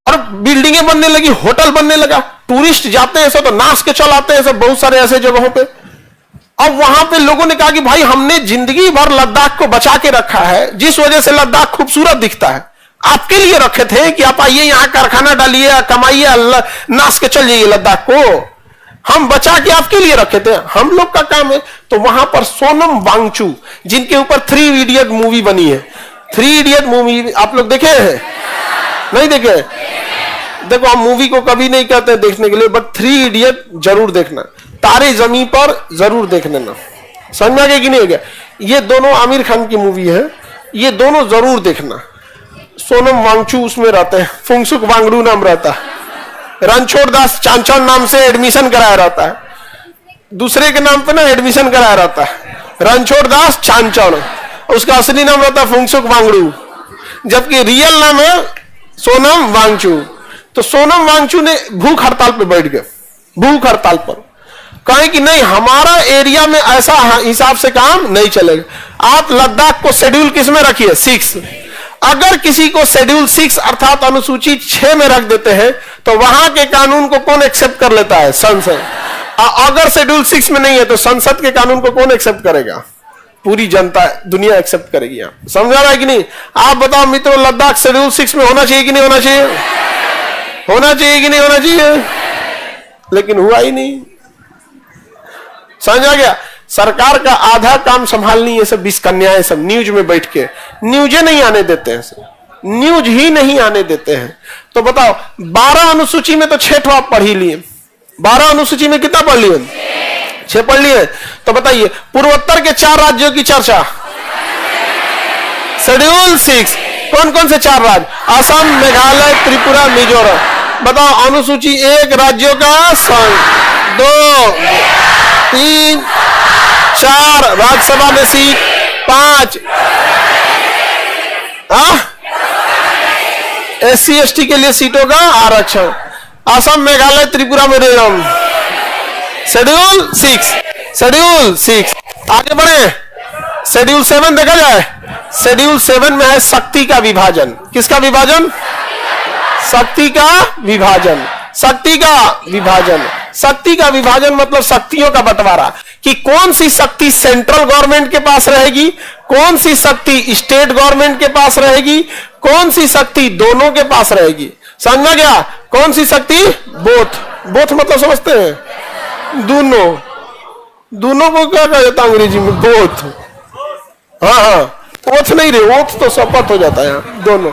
और बिल्डिंगें बनने लगी, होटल बनने लगा, टूरिस्ट जाते हैं ऐसे तो नाच के चल आते हैं सब बहुत सारे ऐसे जगहों पे। अब वहां पे लोगों ने कहा कि भाई हमने जिंदगी भर लद्दाख को बचा के रखा है, जिस वजह से लद्दाख खूबसूरत दिखता है, आपके लिए रखे थे कि आप आइए यहां कारखाना डालिए, कमाइए, नाच के चल जाइए लद्दाख को, हम बचा के आपके लिए रखे थे, हम लोग का काम है। तो वहां पर सोनम वांगचू, जिनके ऊपर 3 इडियट मूवी बनी है, 3 इडियट मूवी आप लोग देखे हैं, नहीं देखे? देखो, हम मूवी को कभी नहीं कहते देखने के लिए, बट 3 इडियट जरूर देखना, तारे जमीन पर जरूर देख लेना। समझ में आ गया कि नहीं हो गया? ये दोनों आमिर खान की मूवी है, ये दोनों जरूर देखना। सोनम वांगचू उसमें रहते हैं, फुंगसुक वांगडू नाम रहता है, रणछोड़ दास चांचौड़ नाम से एडमिशन कराया रहता है, दूसरे के नाम पे ना एडमिशन कराया रहता है, रणछोड़ दास चांचौड़, उसका असली नाम रहता है फुंगसुक वांगडू, जबकि रियल नाम है सोनम वांगचू। तो सोनम वांगचू ने भूख हड़ताल पे बैठ गए, भूख हड़ताल पर, कहें कि नहीं हमारा एरिया में ऐसा हिसाब से काम नहीं चलेगा। आप लद्दाख को शेड्यूल किस में रखिए, 6। अगर किसी को शेड्यूल 6 अर्थात अनुसूची 6 में रख देते हैं तो वहां के कानून को कौन एक्सेप्ट कर लेता है, संसद। अगर शेड्यूल 6 में नहीं है तो संसद के कानून को कौन एक्सेप्ट करेगा, पूरी जनता दुनिया एक्सेप्ट करेगी। आप समझा रहा है कि नहीं? आप बताओ मित्रों, लद्दाख शेड्यूल 6 में होना चाहिए कि नहीं होना चाहिए, होना चाहिए कि नहीं होना चाहिए? लेकिन हुआ ही नहीं। समझा गया? सरकार का आधा काम संभालनी है, सब 20 कन्याएं सब न्यूज में बैठ के, न्यूज नहीं आने देते हैं, न्यूज ही नहीं आने देते हैं। तो बताओ 12 अनुसूची में तो 6 आप पढ़ ही लिए, 12 अनुसूची में कितना पढ़ लिए, 6 पढ़ लिए। तो बताइए पूर्वोत्तर के 4 राज्यों की चर्चा, शेड्यूल 6, कौन कौन से 4 राज्य, असम, मेघालय, त्रिपुरा, मिजोरम। बताओ अनुसूची 1 राज्यों का संघ, 2, 3, 4 राज्यसभा में सीट, 5 SC ST के लिए सीटों का आरक्षण, असम, मेघालय, त्रिपुरा, मिजोरम। Schedule 6, schedule 6। आगे बढ़े, शेड्यूल 7 देखा जाए। शेड्यूल 7 में है शक्ति का विभाजन। किसका विभाजन? शक्ति का विभाजन, शक्ति का विभाजन। शक्ति का विभाजन मतलब शक्तियों का बंटवारा, कि कौन सी शक्ति सेंट्रल गवर्नमेंट के पास रहेगी, कौन सी शक्ति स्टेट गवर्नमेंट के पास रहेगी, कौन सी शक्ति दोनों के पास रहेगी। समझ गया? कौन सी शक्ति? बोथ। बोथ मतलब समझते हैं, दोनों। दोनों को क्या कहा जाता है अंग्रेजी में? बोथ। हाँ, ओथ नहीं रे, ओथ तो शपथ हो जाता है, दोनों।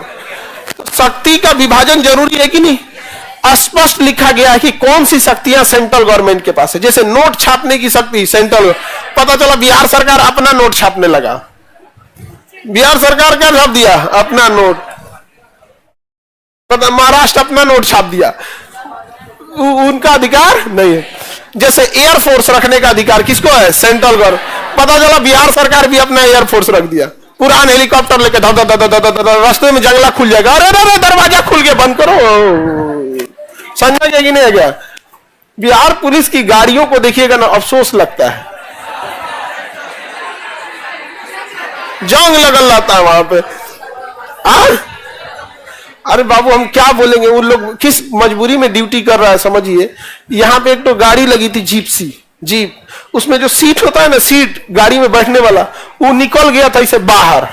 शक्ति का विभाजन जरूरी है कि नहीं? स्पष्ट लिखा गया है कि कौन सी शक्तियां सेंट्रल गवर्नमेंट के पास है। जैसे नोट छापने की शक्ति सेंट्रल, पता चला बिहार सरकार अपना नोट छापने लगा, बिहार सरकार क्या छाप दिया? अपना नोट। पता महाराष्ट्र अपना नोट छाप दिया, उनका अधिकार नहीं है। जैसे एयरफोर्स रखने का अधिकार किसको है? Central government. पता चला बिहार सरकार भी अपना एयरफोर्स रख दिया, पुरान हेलीकॉप्टर लेके रास्ते में जंगला खुल जाएगा, अरे दरवाजा खुल के बंद करो। समझा गया कि नहीं है? क्या बिहार पुलिस की गाड़ियों को देखिएगा ना, अफसोस लगता है। जंग लगल रहता है वहां पे। अरे बाबू हम क्या बोलेंगे, उन लोग किस मजबूरी में ड्यूटी कर रहा है समझिए। यहाँ पे एक तो गाड़ी लगी थी जीप, उसमें जो सीट होता है ना, सीट गाड़ी में बैठने वाला, वो निकल गया था इसे बाहर।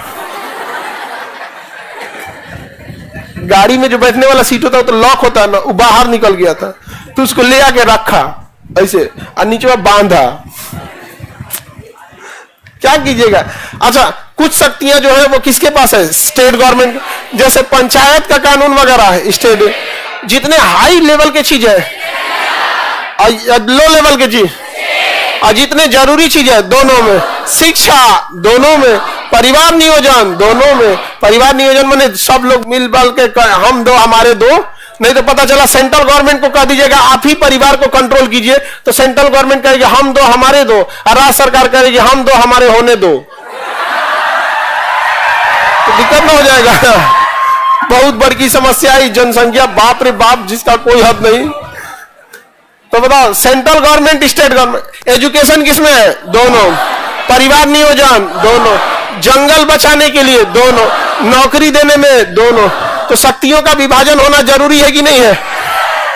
गाड़ी में जो बैठने वाला सीट होता है तो लॉक होता है ना, वो बाहर निकल गया था, तो उसको ले आके रखा ऐसे और नीचे बांधा। क्या कीजिएगा। अच्छा, कुछ शक्तियां जो है वो किसके पास है, स्टेट गवर्नमेंट। जैसे पंचायत का कानून वगैरह है स्टेट, जितने हाई लेवल के चीज है और लो लेवल के चीज, और जितने जरूरी चीज है दोनों में, शिक्षा दोनों में, परिवार नियोजन दोनों में। परिवार नियोजन माने सब लोग मिल बल के हम दो हमारे दो, नहीं तो पता चला सेंट्रल गवर्नमेंट को कह दीजिएगा आप ही परिवार को कंट्रोल कीजिए, तो सेंट्रल गवर्नमेंट कहेगी हम दो हमारे दो, और राज्य सरकार कहेगी हम दो हमारे होने दो, तो दिक्कत ना हो जाएगा। बहुत बड़ी समस्या है जनसंख्या, बाप रे बाप, जिसका कोई हद नहीं। तो बताओ, central government state government, education किसमें है, दोनों, परिवार नियोजन दोनों, जंगल बचाने के लिए दोनों, नौकरी देने में दोनों। तो शक्तियों का विभाजन होना जरूरी है कि नहीं है।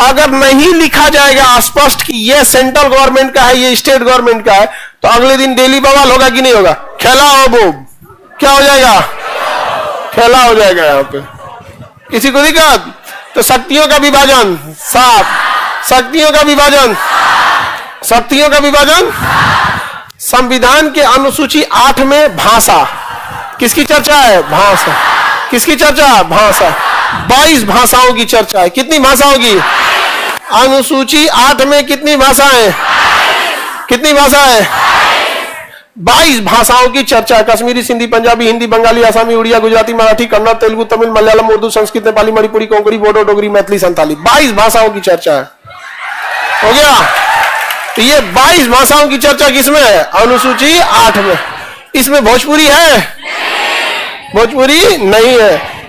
अगर नहीं लिखा जाएगा स्पष्ट कि ये सेंट्रल गवर्नमेंट का है, ये स्टेट गवर्नमेंट का है, तो अगले दिन दिल्ली बवाल होगा कि नहीं होगा, खेला हो वो क्या हो जाएगा, खेला हो जाएगा यहाँ पे। किसी को दिक्कत। तो शक्तियों का विभाजन साफ, शक्तियों का विभाजन, शक्तियों का विभाजन। संविधान के अनुसूची 8 में भाषा, किसकी चर्चा है, भाषा। किसकी चर्चा, भाषा। 22 भाषाओं की चर्चा है। कितनी भाषाओं की, अनुसूची 8 में कितनी भाषाएं, कितनी भाषाएं, 22 भाषाओं की चर्चा है। कश्मीरी, सिंधी, पंजाबी, हिंदी, बंगाली, आसामी, उड़िया, गुजराती, मराठी, कन्नड़, तेलुगु, तमिल, मलयालम, उर्दू, संस्कृत, नेपाली, मणिपुरी, कोंकणी, बोडो, डोगरी, मैथिली, संताली, 22 भाषाओं की चर्चा है। हो गया। तो ये 22 भाषाओं की चर्चा किसमें है, अनुसूची 8 में। इसमें भोजपुरी है, भोजपुरी नहीं है।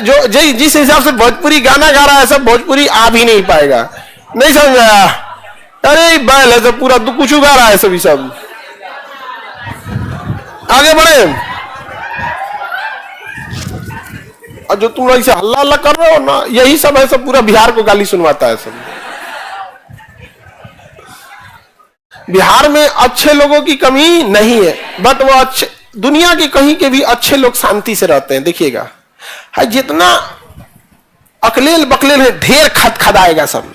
जो जिस हिसाब से भोजपुरी गाना गा रहा है सब भोजपुरी आ भी नहीं पाएगा, नहीं समझ आया। अरे बैल है सब, पूरा कुछ गा रहा है सभी सब। आगे बढ़े। और जो तुम ऐसे हल्ला हल्ला कर रहे हो ना, यही सब है, सब पूरा बिहार को गाली सुनवाता है सब। बिहार में अच्छे लोगों की कमी नहीं है, बट वो अच्छे, दुनिया के कहीं के भी अच्छे लोग शांति से रहते हैं। देखिएगा, है जितना अकलेल बकलेल है, ढेर खदखदाएगा सब,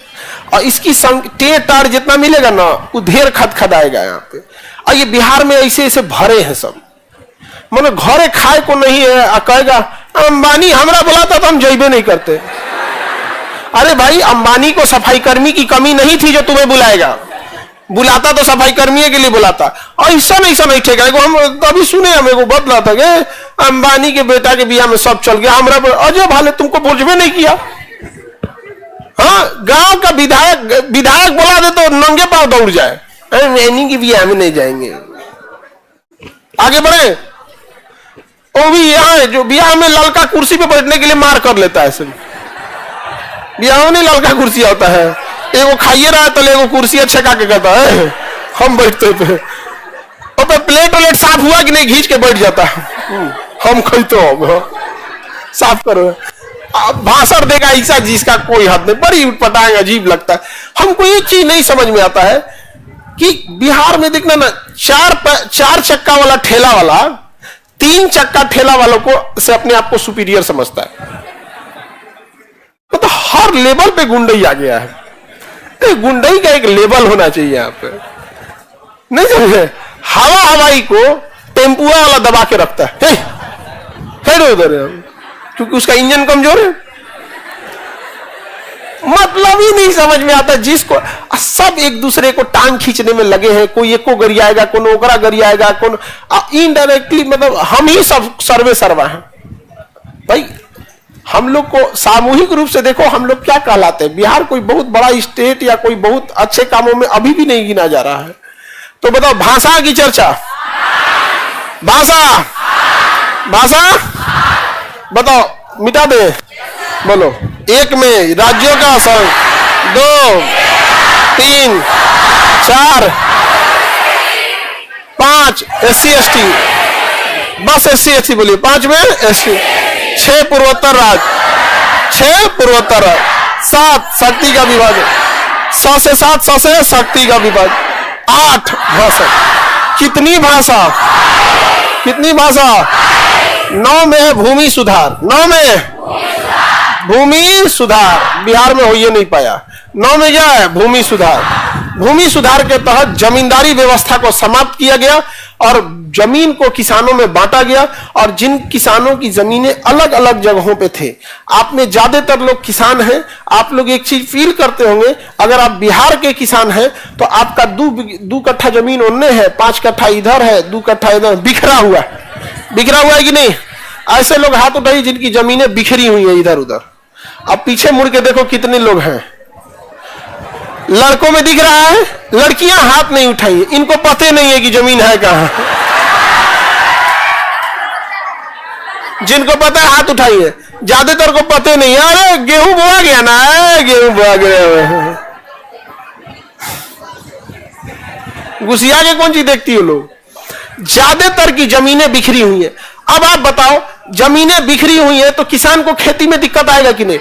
और इसकी टेर टार जितना मिलेगा ना, वो ढेर खदखदाएगा यहाँ पे। और ये बिहार में ऐसे ऐसे भरे हैं सब, मानो घरे खाए को नहीं है। कहेगा अंबानी हमरा बुलाता तो हम जइबे नहीं करते। अरे भाई, अंबानी को सफाई कर्मी की कमी नहीं थी जो तुम्हें बुलाएगा, बुलाता तो सफाई कर्मी के लिए बुलाता। ऐसा नहीं ठेका। हम अभी सुने, हमें को बतला था कि अंबानी के बेटा के बियाह में सब चल गया, हमरा अजय भाले तुमको बोझबे नहीं किया। हाँ, गांव का विधायक बोला दे तो नंगे पांव दौड़ जाए, मैनी की बियाह में नहीं जाएंगे। आगे बढ़े। वो भी यहाँ है जो बियाह में ललका कुर्सी पे बैठने के लिए मार कर लेता है सब। बियाह में ललका कुर्सी होता है, एगो खाइए रहा है तो एगो कुर्सी छका के कहता है हम बैठते पे, और पे प्लेट व्लेट साफ हुआ कि नहीं, घींच के बैठ जाता है, हम खैतो साफ करो। भाषण देगा ऐसा जिसका कोई हद नहीं, बड़ी उटपटांग अजीब लगता है। हमको ये चीज नहीं समझ में आता है कि बिहार में देखना ना, 4 चक्का वाला ठेला वाला 3 चक्का ठेला वालों को से अपने आप को सुपीरियर समझता है। तो हर लेवल पे गुंडई आ गया है। गुंडई का एक लेवल होना चाहिए यहाँ पे, नहीं समझे। हवाई को टेम्पुआ वाला दबा के रखता है, उधर, क्योंकि उसका इंजन कमजोर है। मतलब ही नहीं समझ में आता। जिसको सब एक दूसरे को टांग खींचने में लगे हैं, कोई एक को गरियाएगा, कोई ओकरा गरियाएगा, कौन इनडायरेक्टली, मतलब हम ही सब सर्वे सर्वा हैं भाई। हम लोग को सामूहिक रूप से देखो, हम लोग क्या कहलाते हैं। बिहार कोई बहुत बड़ा स्टेट या कोई बहुत अच्छे कामों में अभी भी नहीं गिना जा रहा है। तो बताओ, भाषा की चर्चा, भाषा बताओ, मिटा दे, बोलो। 1 में राज्यों का संघ, 2, 3, 4, 5 SC ST, बस SC SC बोलिए, 5 में SC, 6 पूर्वोत्तर राज्य, 6 पूर्वोत्तर राज्य, 7 शक्ति का विभाजन, 100 से 7, 100 से शक्ति का विभाजन, 8 भाषा। कितनी भाषा, कितनी भाषा? 9 में है भूमि सुधार, 9 में भूमि सुधार, बिहार में हो ये नहीं पाया। 9 में क्या है? भूमि सुधार। भूमि सुधार के तहत जमींदारी व्यवस्था को समाप्त किया गया और जमीन को किसानों में बांटा गया, और जिन किसानों की जमीनें अलग अलग जगहों पे थे, आप में ज्यादातर लोग किसान हैं, आप लोग एक चीज फील करते होंगे, अगर आप बिहार के किसान हैं तो आपका 2 कट्ठा जमीन उनने है, 5 कट्ठा इधर है, 2 कट्ठा इधर, बिखरा हुआ है कि नहीं? ऐसे लोग हाथ उठाइए जिनकी जमीनें बिखरी हुई है इधर उधर। अब पीछे मुड़ के देखो कितने लोग हैं। लड़कों में दिख रहा है, लड़कियां हाथ नहीं उठाइए, इनको पता नहीं है कि जमीन है कहां। जिनको पता है हाथ उठाइए, ज्यादातर को पता नहीं है। अरे गेहूं बोआ गया ना, गेहूं बोआ गया। गुसिया के कौन चीज देखती है लोग? ज्यादातर की जमीनें बिखरी हुई है। अब आप बताओ, जमीनें बिखरी हुई है तो किसान को खेती में दिक्कत आएगा कि नहीं?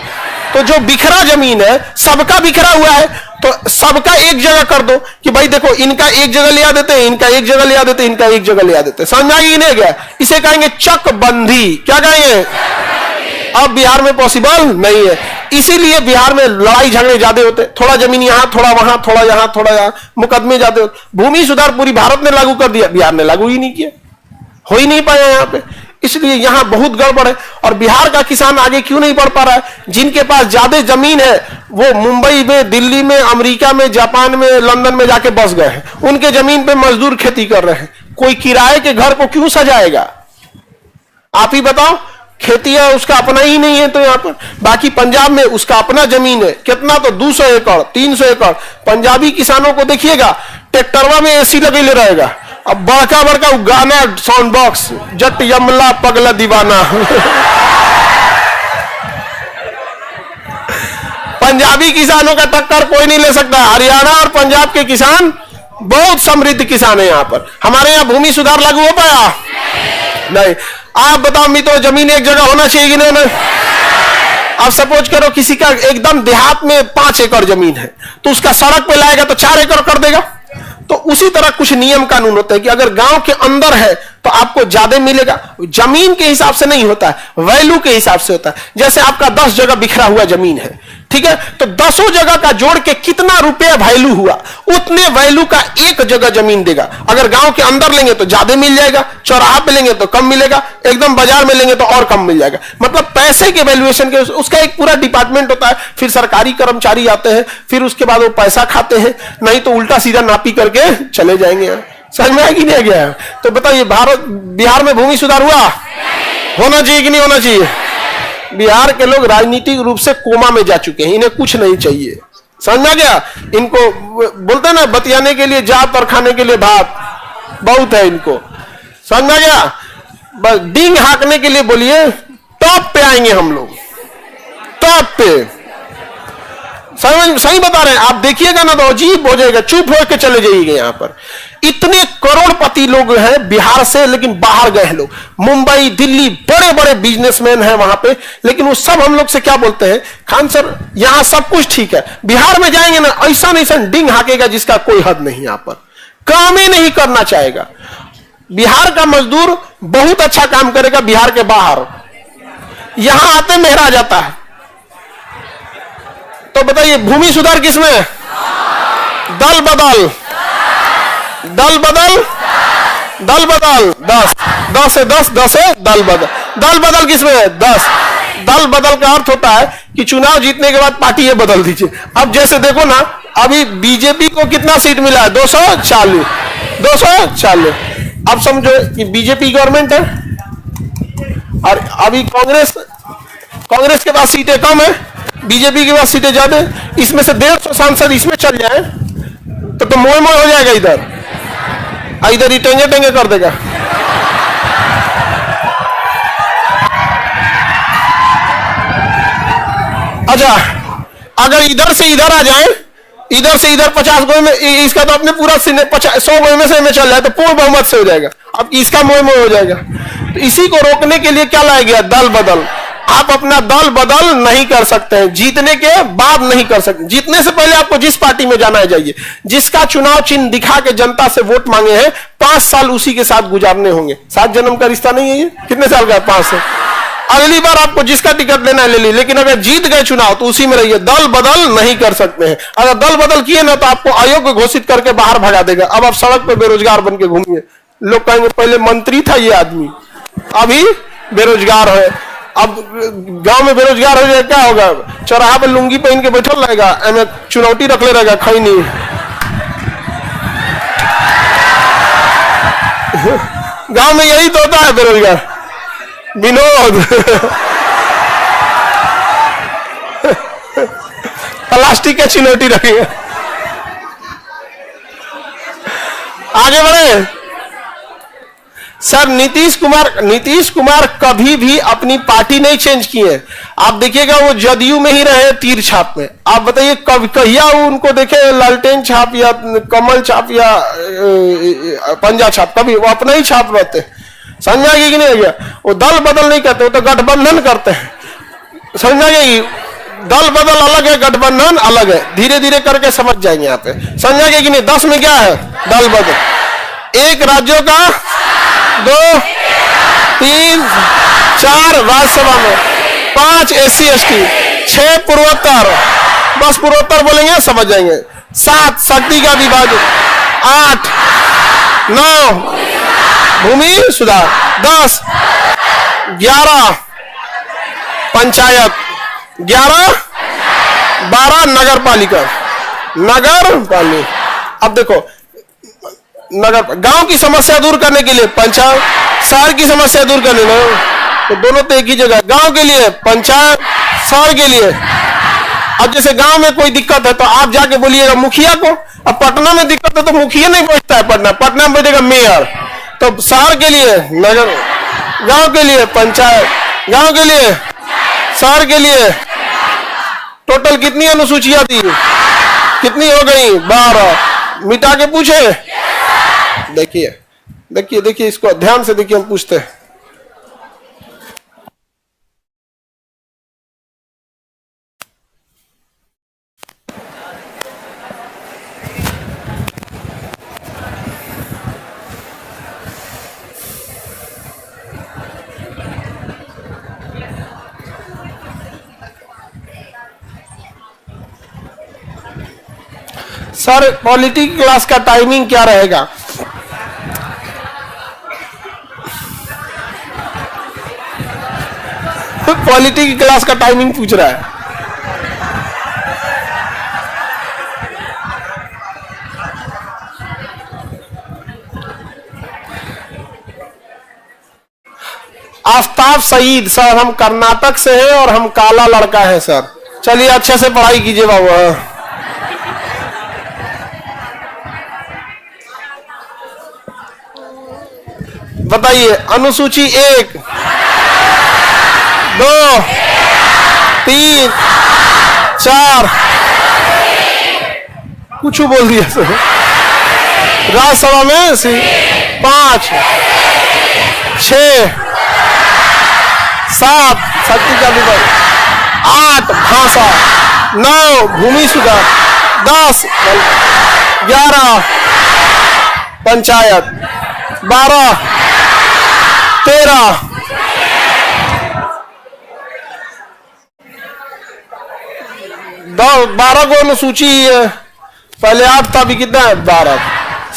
तो जो बिखरा जमीन है, सबका बिखरा हुआ है, तो सबका एक जगह कर दो कि भाई देखो, इनका एक जगह ले आ देते हैं, इनका एक जगह ले आ देते हैं, इनका एक जगह ले आ देते हैं। समझ आई नहीं गया? इसे कहेंगे चकबंदी। क्या कहेंगे? अब बिहार में पॉसिबल नहीं है, इसीलिए बिहार में लड़ाई झगड़े ज्यादा होते, थोड़ा जमीन यहां, थोड़ा वहां, थोड़ा यहां, थोड़ा यहां, मुकदमे ज्यादा होते। भूमि सुधार पूरी भारत ने लागू कर दिया, बिहार ने लागू ही नहीं किया, हो ही नहीं पाया यहां पे, इसलिए यहां बहुत गड़बड़ है। और बिहार का किसान आगे क्यों नहीं बढ़ पा रहा है? जिनके पास ज्यादा जमीन है वो मुंबई में, दिल्ली में, अमेरिका में, जापान में, लंदन में जाके बस गए हैं, उनके जमीन पे मजदूर खेती कर रहे हैं। कोई किराए के घर को क्यों सजाएगा? आप ही बताओ। खेती है उसका अपना ही नहीं है तो यहाँ पर, बाकी पंजाब में उसका अपना जमीन है, कितना तो 200 एकड़ 300 एकड़। पंजाबी किसानों को देखिएगा, ट्रैक्टरवा में AC लगे ले रहेगा, अब बड़का बड़का गाना, साउंड बॉक्स, जट यमला पगला दीवाना। पंजाबी किसानों का टक्कर कोई नहीं ले सकता। हरियाणा और पंजाब के किसान बहुत समृद्ध किसान है यहाँ पर। हमारे यहाँ भूमि सुधार लागू हो पाया? नहीं। आप बताओ मित्रों, जमीन एक जगह होना चाहिए कि नहीं? आप सपोज करो किसी का एकदम देहात में 5 एकड़ जमीन है, तो उसका सड़क पे लाएगा तो 4 एकड़ कर देगा। तो उसी तरह कुछ नियम कानून होते हैं कि अगर गांव के अंदर है तो आपको ज्यादा मिलेगा। जमीन के हिसाब से नहीं होता है, वैल्यू के हिसाब से होता है। जैसे आपका 10 जगह बिखरा हुआ जमीन है, ठीक है, तो 10 जगह का जोड़ के कितना रुपया वैल्यू हुआ, उतने वैल्यू का एक जगह जमीन देगा। अगर गांव के अंदर लेंगे तो ज्यादा मिल जाएगा, चौराहा पे लेंगे तो कम मिलेगा, एकदम बाजार में लेंगे तो और कम मिल जाएगा। मतलब पैसे के वैल्यूएशन के उसका एक पूरा डिपार्टमेंट होता है। फिर सरकारी कर्मचारी आते हैं, फिर उसके बाद वो पैसा खाते हैं, नहीं तो उल्टा सीधा नापी करके चले जाएंगे। समझ में आया कि नहीं गया? तो बताइए, बिहार में भूमि सुधार हुआ? होना चाहिए कि नहीं होना चाहिए? बिहार के लोग राजनीतिक रूप से कोमा में जा चुके हैं, इन्हें कुछ नहीं चाहिए। समझ में आ गया? इनको बोलते हैं ना, बतियाने के लिए जात और खाने के लिए भात बहुत है इनको। समझ में आ गया? बस डींग हाँकने के लिए बोलिए, टॉप पे आएंगे हम लोग, टॉप पे। सही बता रहे हैं, आप देखिएगा ना तो अजीब हो जाएगा, चुप होकर चले जाइएगा। यहाँ पर इतने करोड़पति लोग हैं बिहार से, लेकिन बाहर गए हैं लोग, मुंबई, दिल्ली, बड़े बड़े बिजनेसमैन हैं वहां पे, लेकिन वो सब हम लोग से क्या बोलते हैं, खान सर यहां सब कुछ ठीक है, बिहार में जाएंगे ना ऐसा नहीं सन डिंग हाकेगा जिसका कोई हद नहीं, यहां पर काम ही नहीं करना चाहेगा। बिहार का मजदूर बहुत अच्छा काम करेगा बिहार के बाहर, यहां आते मेहरा जाता है। तो बताइए, भूमि सुधार किसमें? दल बदल, दल बदल, दल बदल 10, 10 से 10, 10 से दल बदल। दल बदल किसमें है? 10। दल बदल का अर्थ होता है कि चुनाव जीतने के बाद पार्टी ये बदल दीजिए। अब जैसे देखो ना, अभी बीजेपी को कितना सीट मिला है? 240, 240। अब समझो कि बीजेपी गवर्नमेंट है और अभी कांग्रेस के पास सीटें कम है, बीजेपी के पास सीटें ज्यादा। इसमें से 150 सांसद इसमें चल जाए तो मोह मोह हो जाएगा, इधर ही टेंगे टेंगे कर देगा। अच्छा, अगर इधर से इधर आ जाए इधर से इधर 50 गो में, इसका तो अपने पूरा 100 गो में से में चल जाए तो पूर्ण बहुमत से हो जाएगा। अब इसका मोह हो जाएगा। तो इसी को रोकने के लिए क्या लाया गया? दल बदल। आप अपना दल बदल नहीं कर सकते हैं, जीतने के बाद नहीं कर सकते। जीतने से पहले आपको जिस पार्टी में जाना है जाइए, जिसका चुनाव चिन्ह दिखा के जनता से वोट मांगे हैं, 5 साल उसी के साथ गुजारने होंगे। 7 जन्म का रिश्ता नहीं है ये, कितने साल का है? 5 साल। अगली बार आपको जिसका टिकट लेना है ले ली, लेकिन अगर जीत गए चुनाव तो उसी में रहिए, दल बदल नहीं कर सकते हैं। अगर दल बदल किए ना तो आपको अयोग्य घोषित करके बाहर भगा देगा। अब आप सड़क पे बेरोजगार बन के घूमिए, लोग कहेंगे पहले मंत्री था ये आदमी, अभी बेरोजगार है। अब गांव में बेरोजगार हो जाए क्या होगा? चौराहा पर लुंगी पहन के बैठल रहेगा, एम चुनौती रख ले रहेगा खैनी। गांव में यही तो होता है बेरोजगार। विनोद प्लास्टिक का चुनौती रखेगा। आगे बढ़े सर। नीतीश कुमार कभी भी अपनी पार्टी नहीं चेंज किए। आप देखिएगा वो जदयू में ही रहे, तीर छाप में। आप बताइए कभी कहिया उनको देखे लालटेन छाप या कमल छाप या पंजा छाप? कभी वो अपना ही छाप रहते। समझ आ गई कि नहीं? गया वो दल बदल नहीं करते, वो तो गठबंधन करते हैं। समझ आ गई? दल बदल अलग है, गठबंधन अलग है। धीरे धीरे करके समझ जाएंगे यहाँ पे। समझ आ गई कि नहीं? 10 में क्या है? दल बदल। 1 राज्यों का, 2, 3, 4 राज्यसभा में, 5 SC ST, 6 पूर्वोत्तर, बस पूर्वोत्तर बोलेंगे समझ जाएंगे। 7 शक्ति का विभाजन, 8, 9 भूमि सुधार, 10, 11 पंचायत, 11, 12 नगर पालिका। अब देखो नगर गांव की समस्या दूर करने के लिए पंचायत, शहर की समस्या दूर करने में तो दोनों तो एक ही जगह। गांव के लिए पंचायत, शहर के लिए। अब जैसे गांव में कोई दिक्कत है तो आप जाके बोलिएगा मुखिया को। अब पटना में दिक्कत है तो मुखिया नहीं पहुंचता है पटना में बैठेगा मेयर। तो शहर के लिए नगर, गांव के लिए पंचायत, गांव के लिए, शहर के लिए। टोटल कितनी अनुसूचियां थी? कितनी हो गई? 12। मिटा के पूछे? देखिए इसको ध्यान से देखिए, हम पूछते हैं। सर पॉलिटी क्लास का टाइमिंग क्या रहेगा? पॉलिटी की क्लास का टाइमिंग पूछ रहा है। आफ्ताब सईद सर, हम कर्नाटक से हैं और हम काला लड़का है सर। चलिए अच्छे से पढ़ाई कीजिए बाबू। बताइए अनुसूची 1, 2, 3, 4 कुछ बोल दिया सर। राज्यसभा में 5, 6, 7 शक्ति का विभाग, 8 भाषा, 9 भूमि सुधार, 10 11 पंचायत, 12 13 12 को अनुसूची है। पहले 8 था, अभी कितना है? 12।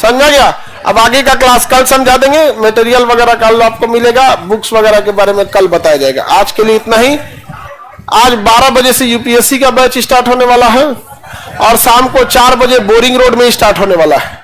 समझा गया? अब आगे का क्लास कल समझा देंगे। मटेरियल वगैरह कल आपको मिलेगा, बुक्स वगैरह के बारे में कल बताया जाएगा। आज के लिए इतना ही। आज 12 बजे से यूपीएससी का बैच स्टार्ट होने वाला है और शाम को 4 बजे बोरिंग रोड में स्टार्ट होने वाला है।